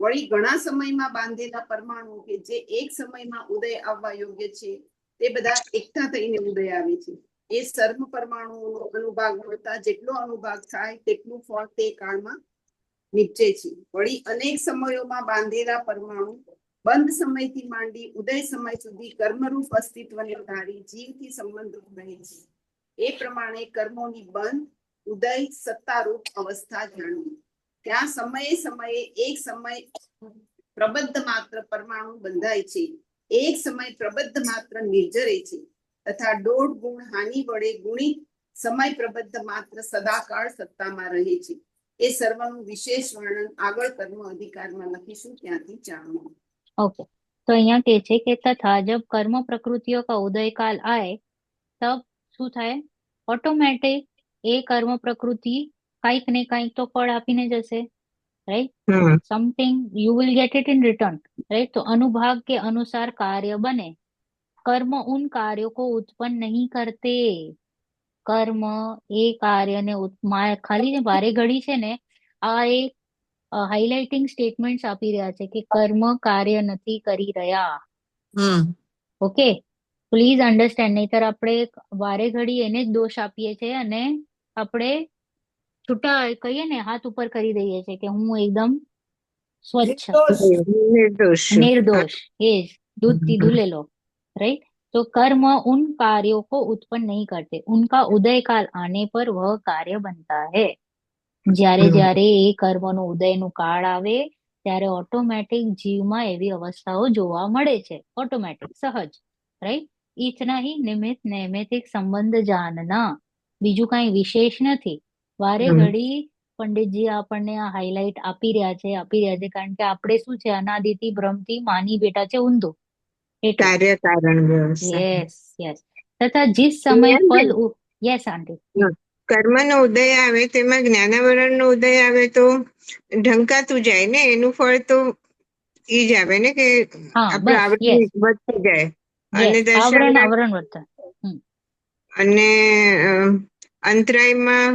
S2: વળી ઘણા સમયમાં બાંધેલા પરમાણુ કે જે એક સમયમાં ઉદય આવવા યોગ્ય છે તે બધા એકઠા થઈને ઉદય આવે છે. એ સર્વ પરમાણુઓનો અનુભાગ મળતા જેટલો અનુભાગ થાય તેટલું ફળ તે કાળમાં નીપજે છે. વળી અનેક સમયોમાં બાંધેલા પરમાણુ બંધ સમયથી માંડી ઉદય સમય સુધી કર્મરૂપ અસ્તિત્વને ધારી જીવથી સંબંધ રહે છે. એ પ્રમાણે કર્મોની બંધ ઉદય સત્તારૂપ અવસ્થા જાણવી. ત્યાં સમયે સમયે એક સમય પ્રબદ્ધ માત્ર પરમાણુ બંધાય છે. એક સમય પ્રબદ્ધ માત્ર નિર્જરે છે. તથા દોઢ ગુણ હાનિ વડે ગુણિત સમય પ્રબદ્ધ માત્ર સદાકાળ સત્તામાં રહે છે. એ સર્વનું વિશેષ વર્ણન આગળ કર્મ અધિકારમાં લખીશું, ત્યાંથી જાણવું.
S1: ओके, तो यहाँ कहते हैं कि तथा जब कर्म प्रकृतियों का उदय काल आए तब શું થાય? ઓટોમેટિક એ કર્મ પ્રકૃતિ કંઈક ને કંઈક તો ફળ આપીને જશે, right?
S3: Hmm
S1: something you will get it in return, right? तो अनुभाग के अनुसार कार्य बने। कर्म उन कार्यों को उत्पन्न नहीं करते। કર્મ એ કાર્યને ખાલી ને વારે ઘડી છે ને આ એક હાઇલાઇટિંગ સ્ટેટમેન્ટ્સ આપી રહ્યા છે કે કર્મ કાર્ય નથી કરી રહ્યા. Okay, please understand. નહીતર આપણે વારે ઘડી એને જ દોષ આપીએ છીએ અને આપણે છૂટા કહીએ ને હાથ ઉપર કરી દઈએ છીએ કે હું એકદમ સ્વચ્છ,
S3: નિર્દોષ છું.
S1: निर्दोष, ये दूध
S3: हम्म।
S1: ले लो, राइट? तो कर्म उन कार्यों को उत्पन्न नहीं करते, उनका उदय काल आने पर वह कार्य बनता है. જ્યારે
S3: हम्म।
S1: જ્યારે એ કર્મનો ઉદયનું કાળ આવે ત્યારે ઓટોમેટિક જીવમાં એવી અવસ્થાઓ જોવા મળે છે, ઓટોમેટિક, સહજ, રાઈટ? ઇતના ही નિમિત્ત નૈમિતિક સંબંધ જાણના, બીજું કઈ વિશેષ નથી. વારે
S3: હમ.
S1: ઘડી પંડિતજી આપણને આ હાઇલાઇટ આપી રહ્યા છે કારણ કે આપણે શું છે, અનાદિથી ભ્રમથી માની બેઠા છે ઊંધું, એટલે.
S3: કાર્ય કારણ વ્યવસ્થા.
S1: Yes yes. તથા जिस समय
S3: જ્ઞાન
S1: फल
S3: છે.
S1: યસ આંટી.
S3: કર્મનો ઉદય આવે તેમાં જ્ઞાનાવરણનો ઉદય આવે તો ઢંકાતું જાય ને, એનું ફળ તો ઈ જ આવે ને કે
S1: હા,
S3: આપણું
S1: બસ,
S3: આવરણ
S1: યસ
S3: વધતું જાય અને
S1: યસ, આવરણ
S3: દર્શન
S1: આવરણ વર્તન.
S3: અને અંતરાયમાં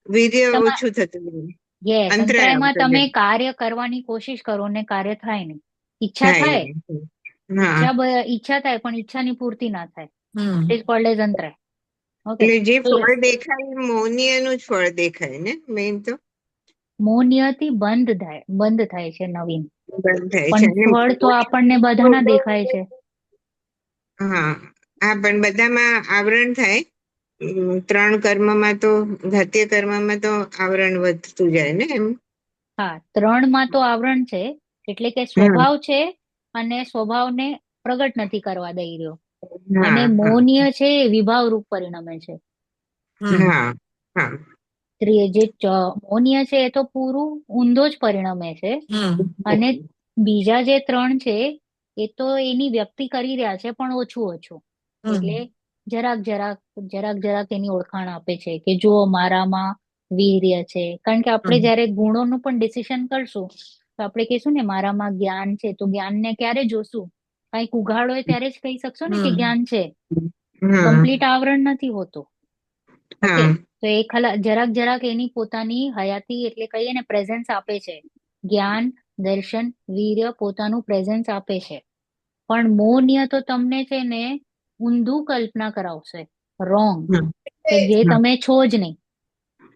S3: વીર્ય
S1: તમા
S3: ઓછું થતું જાય.
S1: યસ,
S3: અંતરાય
S1: અંતરાયમાં
S3: આવતો
S1: તમે
S3: જાય.
S1: કાર્ય કરવાની કોશિશ કરો ને કાર્ય થાય નહીં. ઈચ્છા
S3: થાય
S1: થાય,
S3: નહીં. હા,
S1: ઈચ્છા થાય પણ ઈચ્છાની પૂર્તિ ના થાય.
S5: Hmm
S1: it is called as અંતરાય. ઓકે,
S3: એટલે જે
S1: તો
S3: ફળ દેખાય એ મૌનિયનું જ ફળ દેખાય ને, મેઇન તો
S1: મૌનથી બંધ થાય છે નવીન,
S3: બંધ થાય છે.
S1: પણ ફળ તો આપણને બધાના દેખાય છે.
S3: હા હા, પણ બધામાં આવરણ થાય. 3 કર્મમાં તો, ઘાતીય કર્મમાં તો આવરણ વધતું જાય ને એમ.
S1: હા, 3 માં તો આવરણ છે, એટલે કે
S3: હમ.
S1: સ્વભાવ છે અને સ્વભાવને પ્રગટ નથી કરવા દઈ રહ્યો.
S3: હા
S1: અને
S3: હા
S1: મૌન્ય છે એ વિભાવ રૂપ પરિણમે છે.
S3: હા હા.
S1: જે મૌન્ય છે એ તો પૂરું ઊંધો જ પરિણમે છે, અને બીજા જે 3 છે એ તો એની વ્યક્તિ કરી રહ્યા છે પણ ઓછું ઓછું. એટલે જરાક એની ઓળખાણ આપે છે કે જો મારામાં વીર્ય છે, કારણ કે આપણે જયારે ગુણોનું પણ ડિસિઝન કરશું તો આપણે કહીશું ને મારામાં જ્ઞાન છે, તો જ્ઞાનને ક્યારે જોશું? કઈક ઉઘાડ હોય ત્યારે જ કહી શકશો ને કે જ્ઞાન છે.
S3: હા
S1: કમ્પ્લીટ આવરણ નથી હોતું. ઓકે,
S3: હા
S1: તો એ જરાક એની પોતાની હયાતી, એટલે કહીએ ને પ્રેઝન્સ આપે છે. જ્ઞાન, દર્શન, વીર્ય પોતાનું પ્રેઝન્સ આપે છે. પણ મૌન્ય તો તમને છે ને ઊંધું કલ્પના કરાવશે, રોંગ, કે જે તમે છો જ નહીં.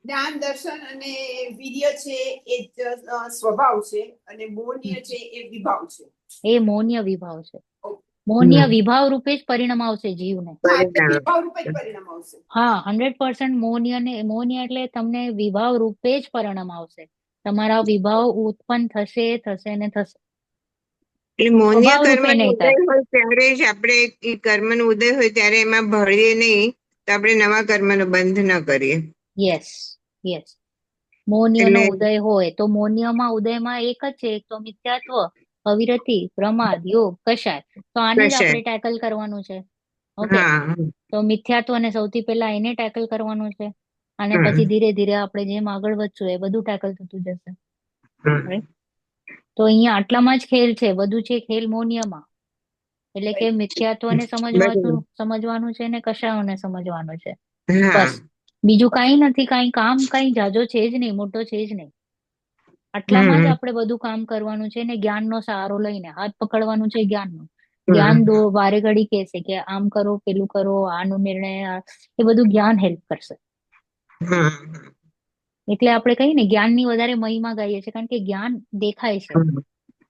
S2: જ્ઞાન, દર્શન અને વીર્ય છે એ સ્વભાવ છે અને મૌન્ય છે એ વિભાવ છે.
S1: એ મૌન્ય વિભાવ છે. મૌન્ય વિભાવ રૂપે જ પરિણામ આવશે જીવને.
S2: હા, એટલે વિભાવ રૂપે જ પરિણામ આવશે.
S1: હા, 100% મૌન્ય એટલે તમને વિભાવ રૂપે જ પરિણામ આવશે. તમારા વિભાવ ઉત્પન્ન થશે ને થશે.
S3: એટલે મૌન્ય
S1: સ્વભાવ રૂપે
S3: કર્મનો
S1: નહીં
S3: ઉદય
S1: થાય.
S3: હોય ત્યારે જ આપણે એ કર્મનો ઉદય હોય ત્યારે એમાં ભળીએ નહીં, તો આપણે નવા કર્મનો બંધ ન કરીએ.
S1: Yes yes. મૌન્યનો
S3: એટલે
S1: ઉદય હોય તો મૌન્યમાં ઉદયમાં એક જ છે, એક તો મિથ્યાત્વ, અવિરતિ, પ્રમાદ, યોગ, કષાય. તો આને જ
S3: કશાય.
S1: આપણે ટેકલ કરવાનું છે. ઓકે,
S3: હા
S1: તો મિથ્યાત્વને સૌથી પહેલા એને ટેકલ કરવાનું છે, અને
S3: હમ.
S1: પછી ધીરે ધીરે આપણે જેમ આગળ વધશું એ બધું ટેકલ થતું જશે.
S3: હમ.
S1: રાઈટ? તો અહીંયા આટલામાં જ ખેલ છે, બધું છે ખેલ મૌન્યમાં. એટલે કે મિથ્યાત્વને
S3: બરાબર.
S1: સમજવાનું છે ને કશાયોને સમજવાનું છે.
S3: હા
S1: બસ, બીજું કઈ નથી. કઈ જાજો છે જ નહીં, મોટો છે જ નહીં. આટલામાં જ
S3: હમ.
S1: આપણે બધું કામ કરવાનું છે ને જ્ઞાનનો સહારો લઈને હાથ પકડવાનું છે જ્ઞાનનો.
S3: હમ.
S1: જ્ઞાન વારે ઘડી કહેશે કે આમ કરો, પેલું કરો, આનો નિર્ણય, એ બધું જ્ઞાન હેલ્પ કરશે.
S3: હા
S1: એટલે આપણે કહીએ ને જ્ઞાનની વધારે મહિમા ગાઈએ છીએ, કારણ કે જ્ઞાન દેખાય છે.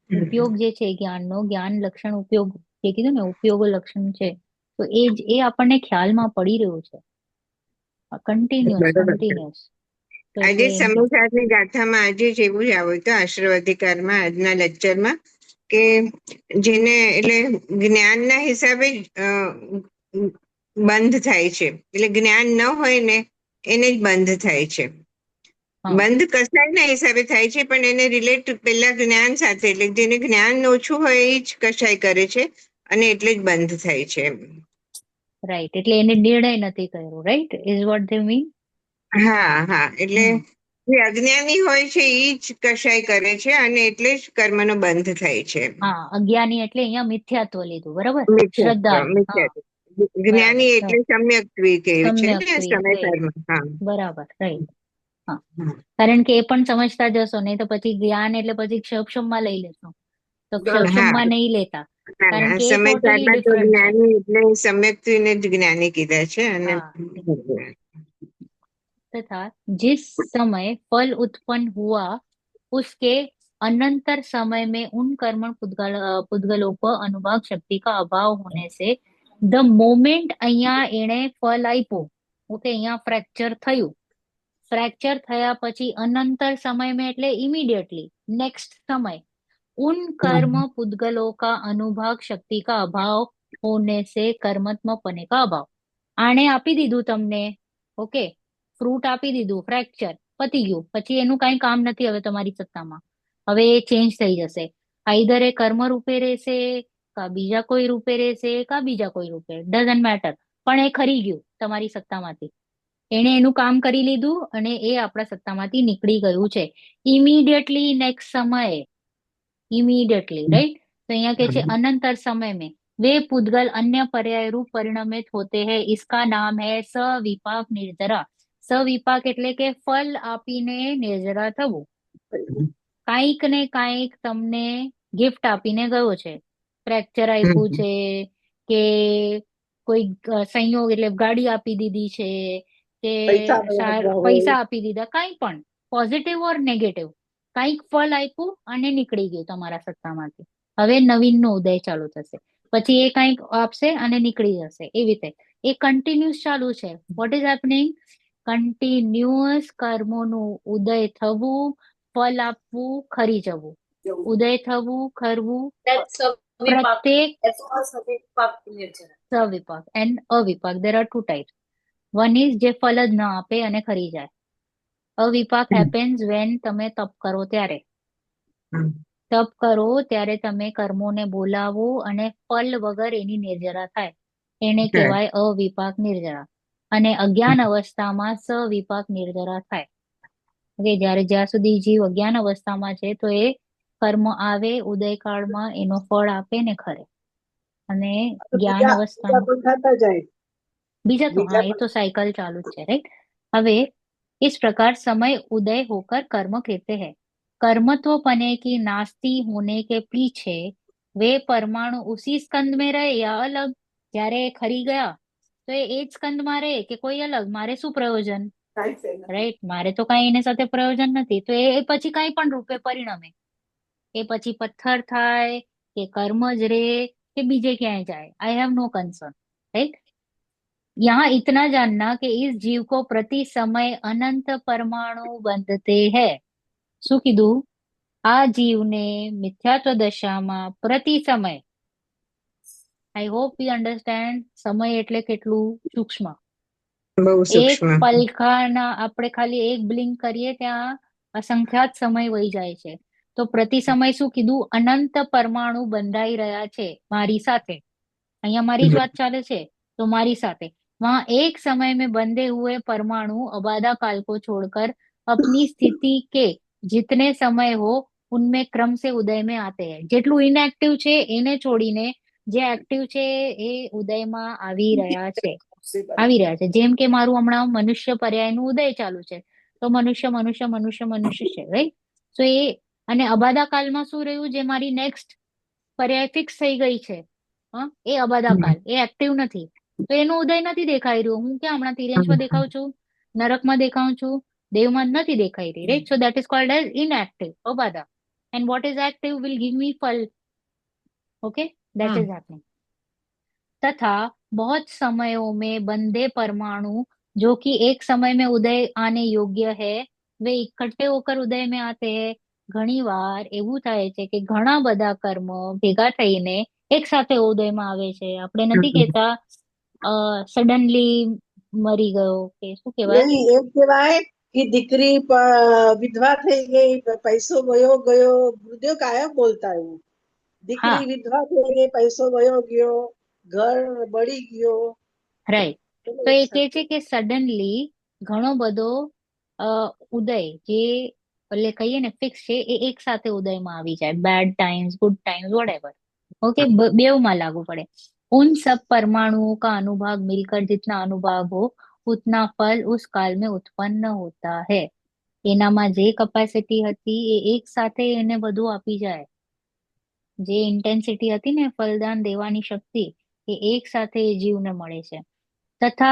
S1: ઉપયોગ જે છે જ્ઞાનનો, જ્ઞાન લક્ષણ ઉપયોગ, જે કીધું ને ઉપયોગ લક્ષણ છે, તો એ આપણને ખ્યાલમાં પડી રહ્યું છે કન્ટિન્યુઅસ.
S3: બરાબર છે.
S1: તો
S3: આજે
S1: એટલે
S3: સમયસારની ગાથામાં આજે જ એવું જ આવ્યું હતું આશ્રવ અધિકારમાં, આજના લેક્ચરમાં, કે જેને એટલે જ્ઞાનના હિસાબે જ બંધ થાય છે. એટલે જ્ઞાન ન હોય ને એને જ બંધ થાય છે.
S1: હા,
S3: બંધ કસાયના હિસાબે થાય છે, પણ એને રિલેટ પેલા જ્ઞાન સાથે, એટલે જેને જ્ઞાન ઓછું હોય એ જ કસાય કરે છે અને એટલે જ બંધ થાય છે.
S1: રાઈટ, એટલે એને નિર્ણય નથી કર્યો, right, is what they mean.
S3: હા, એટલે જે અજ્ઞાની હોય છે એ જ કશાય કરે છે અને એટલે જ કર્મનો બંધ થાય છે.
S1: હા, અજ્ઞાની એટલે અહીંયા મિથ્યાત્વ લીધું, બરાબર,
S3: મિથ્યાત્વ,
S1: શ્રદ્ધા. હા,
S3: મિથ્યાત્વ.
S1: બરાબર,
S3: જ્ઞાની એટલે સમ્યક કેવું છે
S1: સમ્યક
S3: ને,
S1: ક્રિયા,
S3: સમય
S1: રાઈટ,
S3: કર્મ. હા,
S1: બરાબર, રાઈટ. હા,
S3: હા.
S1: કારણ કે એ પણ સમજતા જશો, નહીં તો પછી જ્ઞાન એટલે પછી ક્ષમક્ષમમાં લઈ લેશો, તો
S3: હા,
S1: ક્ષમક્ષમમાં નહીં લેતા,
S3: ના,
S1: કારણ
S3: ના,
S1: કે એ
S3: સમય
S1: ટોટલી
S3: કર્મ તો
S1: ડિફરન્ટ છે.
S3: જ્ઞાની એટલે સમ્યક્તિને જ જ્ઞાની કીધા છે અને
S1: हाँ, तथा जिस समय फल उत्पन्न हुआ उसके अनंतर समय में उन कर्मण पुद्गलों को अनुभाग शक्ति का अभाव होने से द मोमेન્ટ અહીંયા એણે ફલ આપ્યું, ઓકે, અહીંયા ફ્રેક્ચર થયું, फ्रैक्चर થયા પછી અનંતર समय में એટલે इमीडिएटली नेक्स्ट समय उन कर्म पुद्गलों का अनुभाग शक्ति का अभाव होने से कर्मत्मपने का अभाव. આણે આપી દીધું તમને, ઓકે, ફ્રૂટ આપી દીધું, ફ્રેક્ચર પતી ગયું, પછી એનું કઈ કામ નથી હવે તમારી સત્તામાં, હવે એ ચેન્જ થઈ જશે, આઈધર એ કર્મ રૂપે રહેશે, કા બીજા કોઈ રૂપે રહેશે, કા બીજા કોઈ રૂપે, ડઝન્ટ મેટર, પણ એ ખરી ગયું તમારી સત્તામાંથી, એણે એનું કામ કરી લીધું અને એ આપણા સત્તામાંથી નીકળી ગયું છે ઇમિડિયેટલી નેક્સ્ટ સમયે, इमीडिएटली, राइट. तो यहाँ के छे अनंतर समय में वे पुद्गल अन्य पर्याय रूप परिणमित होते हैं, इसका नाम है सविपाक निर्जरा. सविपाक એટલે કે ફલ આપીને નિર્જરા થવું, કાંઈક ને કાંઈક તમને ગિફ્ટ આપીને ગયો છે, ફ્રેક્ચર આપ્યું છે કે કોઈ સંયોગ એટલે ગાડી આપી દીધી છે કે
S6: પૈસા મળવા હોય.
S1: પૈસા આપી દીધા, કાંઈ પણ પોઝિટિવ ઓર નેગેટિવ, કાંઈક ફળ આપ્યું અને નીકળી ગયું તમારા સત્તામાંથી, હવે નવીનનો ઉદય ચાલુ થશે, પછી એ કાંઈક આપશે અને નીકળી જશે, એવી રીતે એ કન્ટિન્યુઅસ ચાલુ છે. Vote is happening? કન્ટિન્યુઅસ કર્મોનું ઉદય થવું, ફળ આપવું, ખરી જવું, ઉદય થવું, ખરવું,
S4: That's vipak.
S1: પ્રત્યેક
S4: That's also vipak nirjara.
S1: સવિપાક એન્ડ અવિપાક, there are two types. One is જે ફળ જ ન આપે અને ખરી જાય. અવિપાક હેપન્સ વેન તમે તપ કરો ત્યારે, તપ કરો ત્યારે તમે કર્મોને બોલાવો અને ફલ વગર એની નિર્જરા થાય, એને કહેવાય અવિપાક નિર્જરા. અને અજ્ઞાન અવસ્થામાં સવિપાક નિર્જરા થાય. ઓકે, જ્યારે જ્યાં સુધી જીવ અજ્ઞાન અવસ્થામાં છે તો એ કર્મ આવે ઉદયકાળમાં, એનો ફળ આપે ને ખરે, અને જ્ઞાન
S6: બીજા
S1: અવસ્થામાં
S6: પણ થતા જાય.
S1: बीजा तो, हाँ,
S6: બીજા
S1: ये तो साइकिल चालू है, राइट. हवे इस प्रकार समय उदय होकर कर्म कहते हैं. कर्मत्व पने की नास्ती होने के पीछे वे परमाणु उसी स्कंद में रहे या अलग. જ્યારે એ ખરી ગયા તો એ જ સ્કંદ માં રહે કે કોઈ અલગ, મારે શું પ્રયોજન, રાઈટ, મારે તો કઈ એની સાથે પ્રયોજન નથી, તો એ પછી કઈ પણ રૂપે પરિણમે, એ પછી પથ્થર થાય કે કર્મ જ રે કે બીજે ક્યાંય જાય, I have no concern, right. यहाँ इतना जानना कि इस जीव को प्रति समय अनंत परमाणु बंधते हैं. શું કીધું? આ જીવને મિથ્યાત્વ દશામાં પ્રતિ સમય, આઈ હોપ યુ અન્ડરસ્ટેન્ડ, સમય એટલે કેટલું સૂક્ષ્મ,
S3: બહુ
S1: એક
S3: સૂક્ષ્મ.
S1: પલખાના આપણે ખાલી એક બ્લિંક કરીએ ત્યાં અસંખ્યાત સમય વહી જાય છે. તો પ્રતિ સમય શું કીધું? અનંત પરમાણુ બંધાઈ રહ્યા છે મારી સાથે, અહીંયા મારી જ વાત ચાલે છે તો મારી સાથે, वहां एक समय में बंधे हुए परमाणु अबाधा काल को छोड़कर अपनी स्थिति के जितने समय हो उनमें क्रम से उदय में आते हैं. જેટલું ઇનએક્ટિવ છે એને છોડીને જે એક્ટિવ છે એ ઉદયમાં આવી રહ્યા છે, આવી રહ્યા છે. જેમ કે મારું હમણાં મનુષ્ય પર્યાયનું ઉદય ચાલુ છે, તો મનુષ્ય મનુષ્ય મનુષ્ય મનુષ્ય છે, રાઈટ. તો એ અને અબાધા કાલમાં શું રહ્યું, જે મારી નેક્સ્ટ પર્યાય ફિક્સ થઈ ગઈ છે, એ અબાધા કાલ, એ એક્ટિવ નથી, તો એનો ઉદય નથી દેખાઈ રહ્યો. હું ક્યાં હમણાં તિર્યંશમાં દેખાઉં છું, નરકમાં દેખાઉં છું, દેવમાં નથી દેખાઈ રહી, right. So that is called as inactive અબાધા, and what is active will give me फल, ओके, दैट इज हैपनिंग. तथा बहुत समयों में बंधे परमाणु जो कि एक समय में उदय आने योग्य है वे इकट्ठे होकर उदय में आते हैं. ઘણી વાર એવું થાય છે કે ઘણા બધા કર્મ ભેગા થઈને એક સાથે ઉદયમાં આવે છે. આપણે નથી કહેતા સડનલી મરી ગયો કે શું કહેવાય,
S6: નહીં, એમ કહેવાય કે દીકરી વિધવા થઈ ગઈ, પૈસો વયો ગયો. ગુરુદેવ કાયમ બોલતા એવું, દીકરી
S1: હા
S6: વિધવા થઈ ગઈ, પૈસો વયો ગયો, ઘર બળી ગયો.
S1: રાઈટ. તો એ કહે છે કે સડનલી ઘણો બધો ઉદય જે એટલે કહીએ ને ફિક્સ છે એ એક સાથે ઉદયમાં આવી જાય, bad times good times whatever, okay, बेवમાં લાગુ પડે. उन सब परमाणुओं का अनुभाग मिलकर जितना अनुभाग हो उतना फल उस काल में उत्पन्न होता है. એનામાં જે કેપેસિટી હતી એ એક સાથે એને બધું આપી જાય, જે ઇન્ટેન્સિટી હતી ને ફલદાન દેવાની શક્તિ એ એક સાથે એ જીવને મળે છે. तथा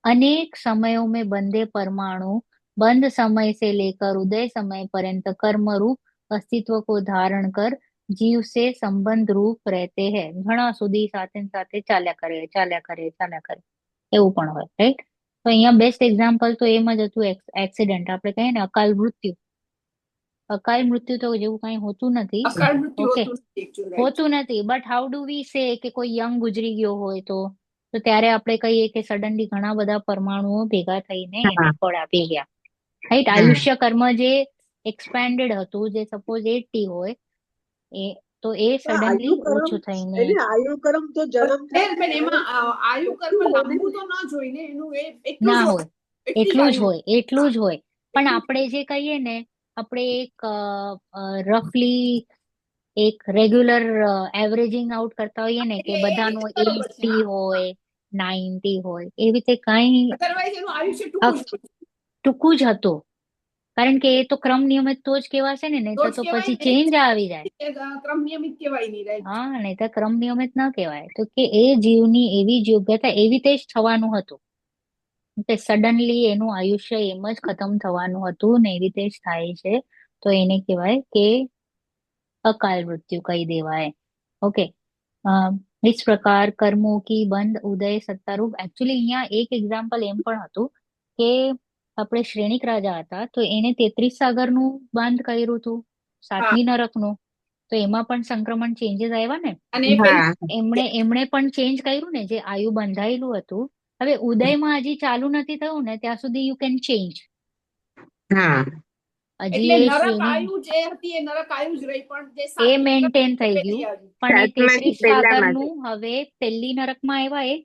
S1: अनेक समयों में बंधे परमाणु बंध समय से लेकर उदय समय पर्यंत कर्म रूप अस्तित्व को धारण कर जीव से संबंध रूप रहते हैं. ઘણા સુધી સાથે ને સાથે ચાલ્યા કરે એવું પણ હોય, રાઈટ. તો અહીંયા બેસ્ટ એક્ઝામ્પલ તો એમ જ હતું, એક્સિડન્ટ. આપણે કહીએ ને અકાલ મૃત્યુ. અકાલ મૃત્યુ તો જેવું કઈ હોતું નથી,
S2: અકાળ મૃત્યુ
S1: ઓકે,
S2: હોતું નથી actually, right.
S1: હોતું નથી. બટ હાઉ ડુ વી સે કે કોઈ યંગ ગુજરી ગયો હોય તો ત્યારે આપણે કહીએ કે સડનલી ઘણા બધા પરમાણુઓ ભેગા થઈને એને ફળ આપી ગયા, રાઈટ. આયુષ્ય કર્મ જે એક્સપેન્ડેડ હતું, જે સપોઝ 80 હોય એ તો એ સડનલી ઓછું થઈને
S6: એને આયુ કર્મ તો જન્મ
S2: બેન, એમાં આયુ કર્મ લાંબુ તો ન જોઈને એનું એ એટલું
S1: ના
S2: જ
S1: હોય,
S2: એટલી જ
S1: એટલું જ
S2: આયુ.
S1: હોય. પણ આપણે જે કહીએ ને, આપણે એક રફલી એક રેગ્યુલર એવરેજિંગ આઉટ કરતા હોઈએ ને કે
S2: એટલે એ
S1: બધાનું
S2: રીતે બરોબર છે,
S1: 80
S2: હા.
S1: હોય 90 હોય, એવી રીતે કઈ
S2: Otherwise એનું આયુષ્ય ટૂંકું જ હોય.
S1: ટૂંકું જ હતું. કારણ કે એ તો ક્રમ નિયમિત તો જ કહેવાશે ને, નહીં
S2: તો જ
S1: તો
S2: કહેવાય
S1: પછી
S2: ને.
S1: ચેન્જ આવી જાય.
S2: એ ક્રમ નિયમિત કહેવાય નહીં, right?
S1: હા, નહીં તો ક્રમ નિયમિત ના કહેવાય. તો કે એ જીવની એવી જ યોગ્યતા એવી રીતે જ થવાનું હતું કે સડનલી એનું આયુષ્ય એમ જ ખતમ થવાનું હતું ને એવી રીતે જ થાય છે, તો એને કહેવાય કે अकाल मृत्यु કહી દેવાય. ઓકે. इस प्रकार कर्मों की बंध उदय सत्तारूप. એકચ્યુઅલી અહીંયા એક એક્ઝામ્પલ એમ પણ હતું કે આપણે શ્રેણિક રાજા હતા તો એને 33 સાગરનું બંધ કર્યું હતું, 7મી નરકનું. તો એમાં પણ સંક્રમણ ચેન્જીસ આવ્યા ને,
S2: અને એ પેલું
S1: એમણે પણ ચેન્જ કર્યું ને, જે આયુ બંધાયેલું હતું. હવે ઉદયમાં હજી ચાલુ નથી થયું ને ત્યાં સુધી યુ કેન ચેન્જ.
S3: હા,
S1: હજી
S2: એટલે
S1: એ
S2: નરક
S1: શ્રેણી
S2: આયુ જે હતી એ નરક આયુ જ રહી, પણ જે
S1: એ
S2: સાતમી
S1: મેન્ટેન
S2: નરક
S1: થઈ
S2: પેલી
S1: ગયું.
S2: આવી.
S1: પણ એ
S3: સાતમાથી
S1: 33
S3: પહેલામાંથી.
S1: સાગરનું હવે પહેલી નરકમાં આવ્યા એક,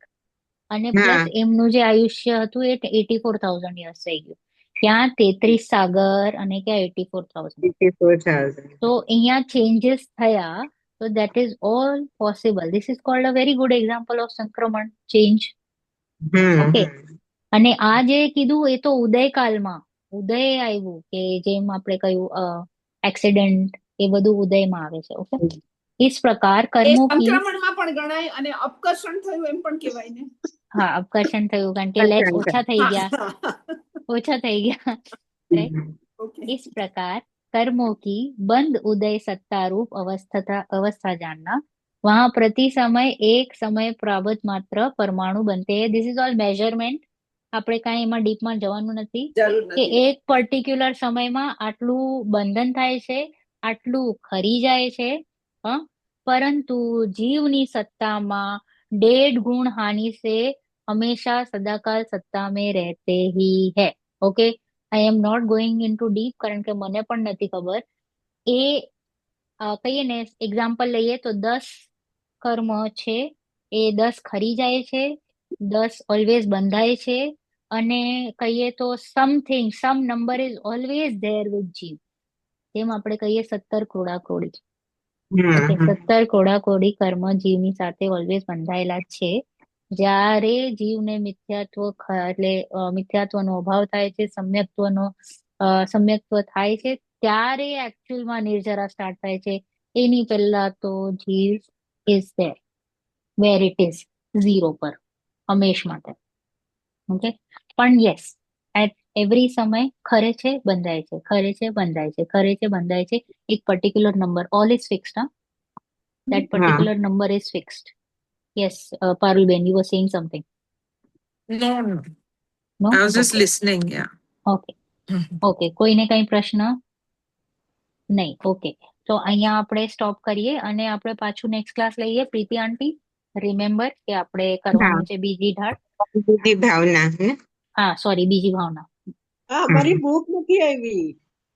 S1: અને
S3: હા.
S1: પ્લસ એમનું જે આયુષ્ય હતું એ 84,000 યર્સ થઈ ગયું. ક્યાં 33 સાગર અને ક્યાં 84,000.
S3: 84,000.
S1: તો અહીંયા ચેન્જીસ થયા. તો that is all possible. This is called a very good example of સંક્રમણ ચેન્જ. ઓકે. અને આ જે કીધું એ તો ઉદયકાલમાં ઉદય આવ્યું, કે જેમ આપણે કહ્યું એક્સિડન્ટ, એ બધું ઉદયમાં આવે છે. ઓકે. इस प्रकार
S2: એ
S1: कर्मों की,
S2: સંક્રમણમાં પણ ગણાય અને અપકર્ષણ થયું એમ પણ કહેવાય ને.
S1: હા, અપકર્ષણ થયું કારણ કે લેસ ઓછા થઈ ગયા, राइट.
S2: ઓકે.
S1: इस प्रकार कर्मों की बंद उदय सत्ता रूप अवस्था जानना. वहां प्रति समय एक समय प्राबत मात्र परमाणु बनते हैं. This is all measurement. આપણે કાંઈ એમાં ડીપમાં જવાનું નથી
S2: જરૂર
S1: કે
S2: નથી.
S1: એક પર્ટિક્યુલર સમયમાં આટલું બંધન થાય છે, આટલું ખરી જાય છે, हाँ? परंतु जीवनी सत्ता में 1.5 गुण हानि से हमेशा सदाकाल सत्ता में रहते ही है. Okay. I am not going into deep कारण કે મને પણ નથી ખબર. એ કહીએ ને એક્ઝામ્પલ લઈએ તો 10 કર્મ છે એ 10 ખરી જાય છે, 10 ઓલવેઝ બંધાય છે, અને કહીએ તો some number is always there with જીવ. જેમ આપણે કહીએ 17 ક્રોડા ક્રોડી. ઓકે, 17 ક્રોડા ક્રોડી કર્મ જીવની સાથે ઓલવેઝ બંધાયેલા જ છે. જ્યારે જીવને મિથ્યાત્વનો અભાવ થાય છે, સમ્યક્ત્વ થાય છે, ત્યારે એકચ્યુઅલમાં નિર્જરા સ્ટાર્ટ થાય છે. એની પહેલા તો જીવ is there where it is, 0 પર હંમેશ માટે. ઓકે. પણ યસ, એટ એવરી સમય ખરે છે, બંધાય છે, ખરે છે, બંધાય છે, ખરે છે, બંધાય છે. એક particular number, all is fixed. That particular number is fixed. Yes, Parulben, you were saying something.
S5: No, no.
S1: No?
S5: I was just
S1: Okay.
S5: listening, yeah.
S1: Okay. Okay. કોઈને કઈ પ્રશ્ન નહીં? ઓકે. તો અહીંયા આપણે સ્ટોપ કરીએ અને આપણે પાછું નેક્સ્ટ ક્લાસ લઈએ. પ્રીતિ આંટી, રિમેમ્બર કે આપણે કરવાનું છે બીજી ઢાળ.
S3: બીજી ભાવના.
S1: હા, સોરી, બીજી ભાવના.
S6: હા, મારી બુક નથી આવી.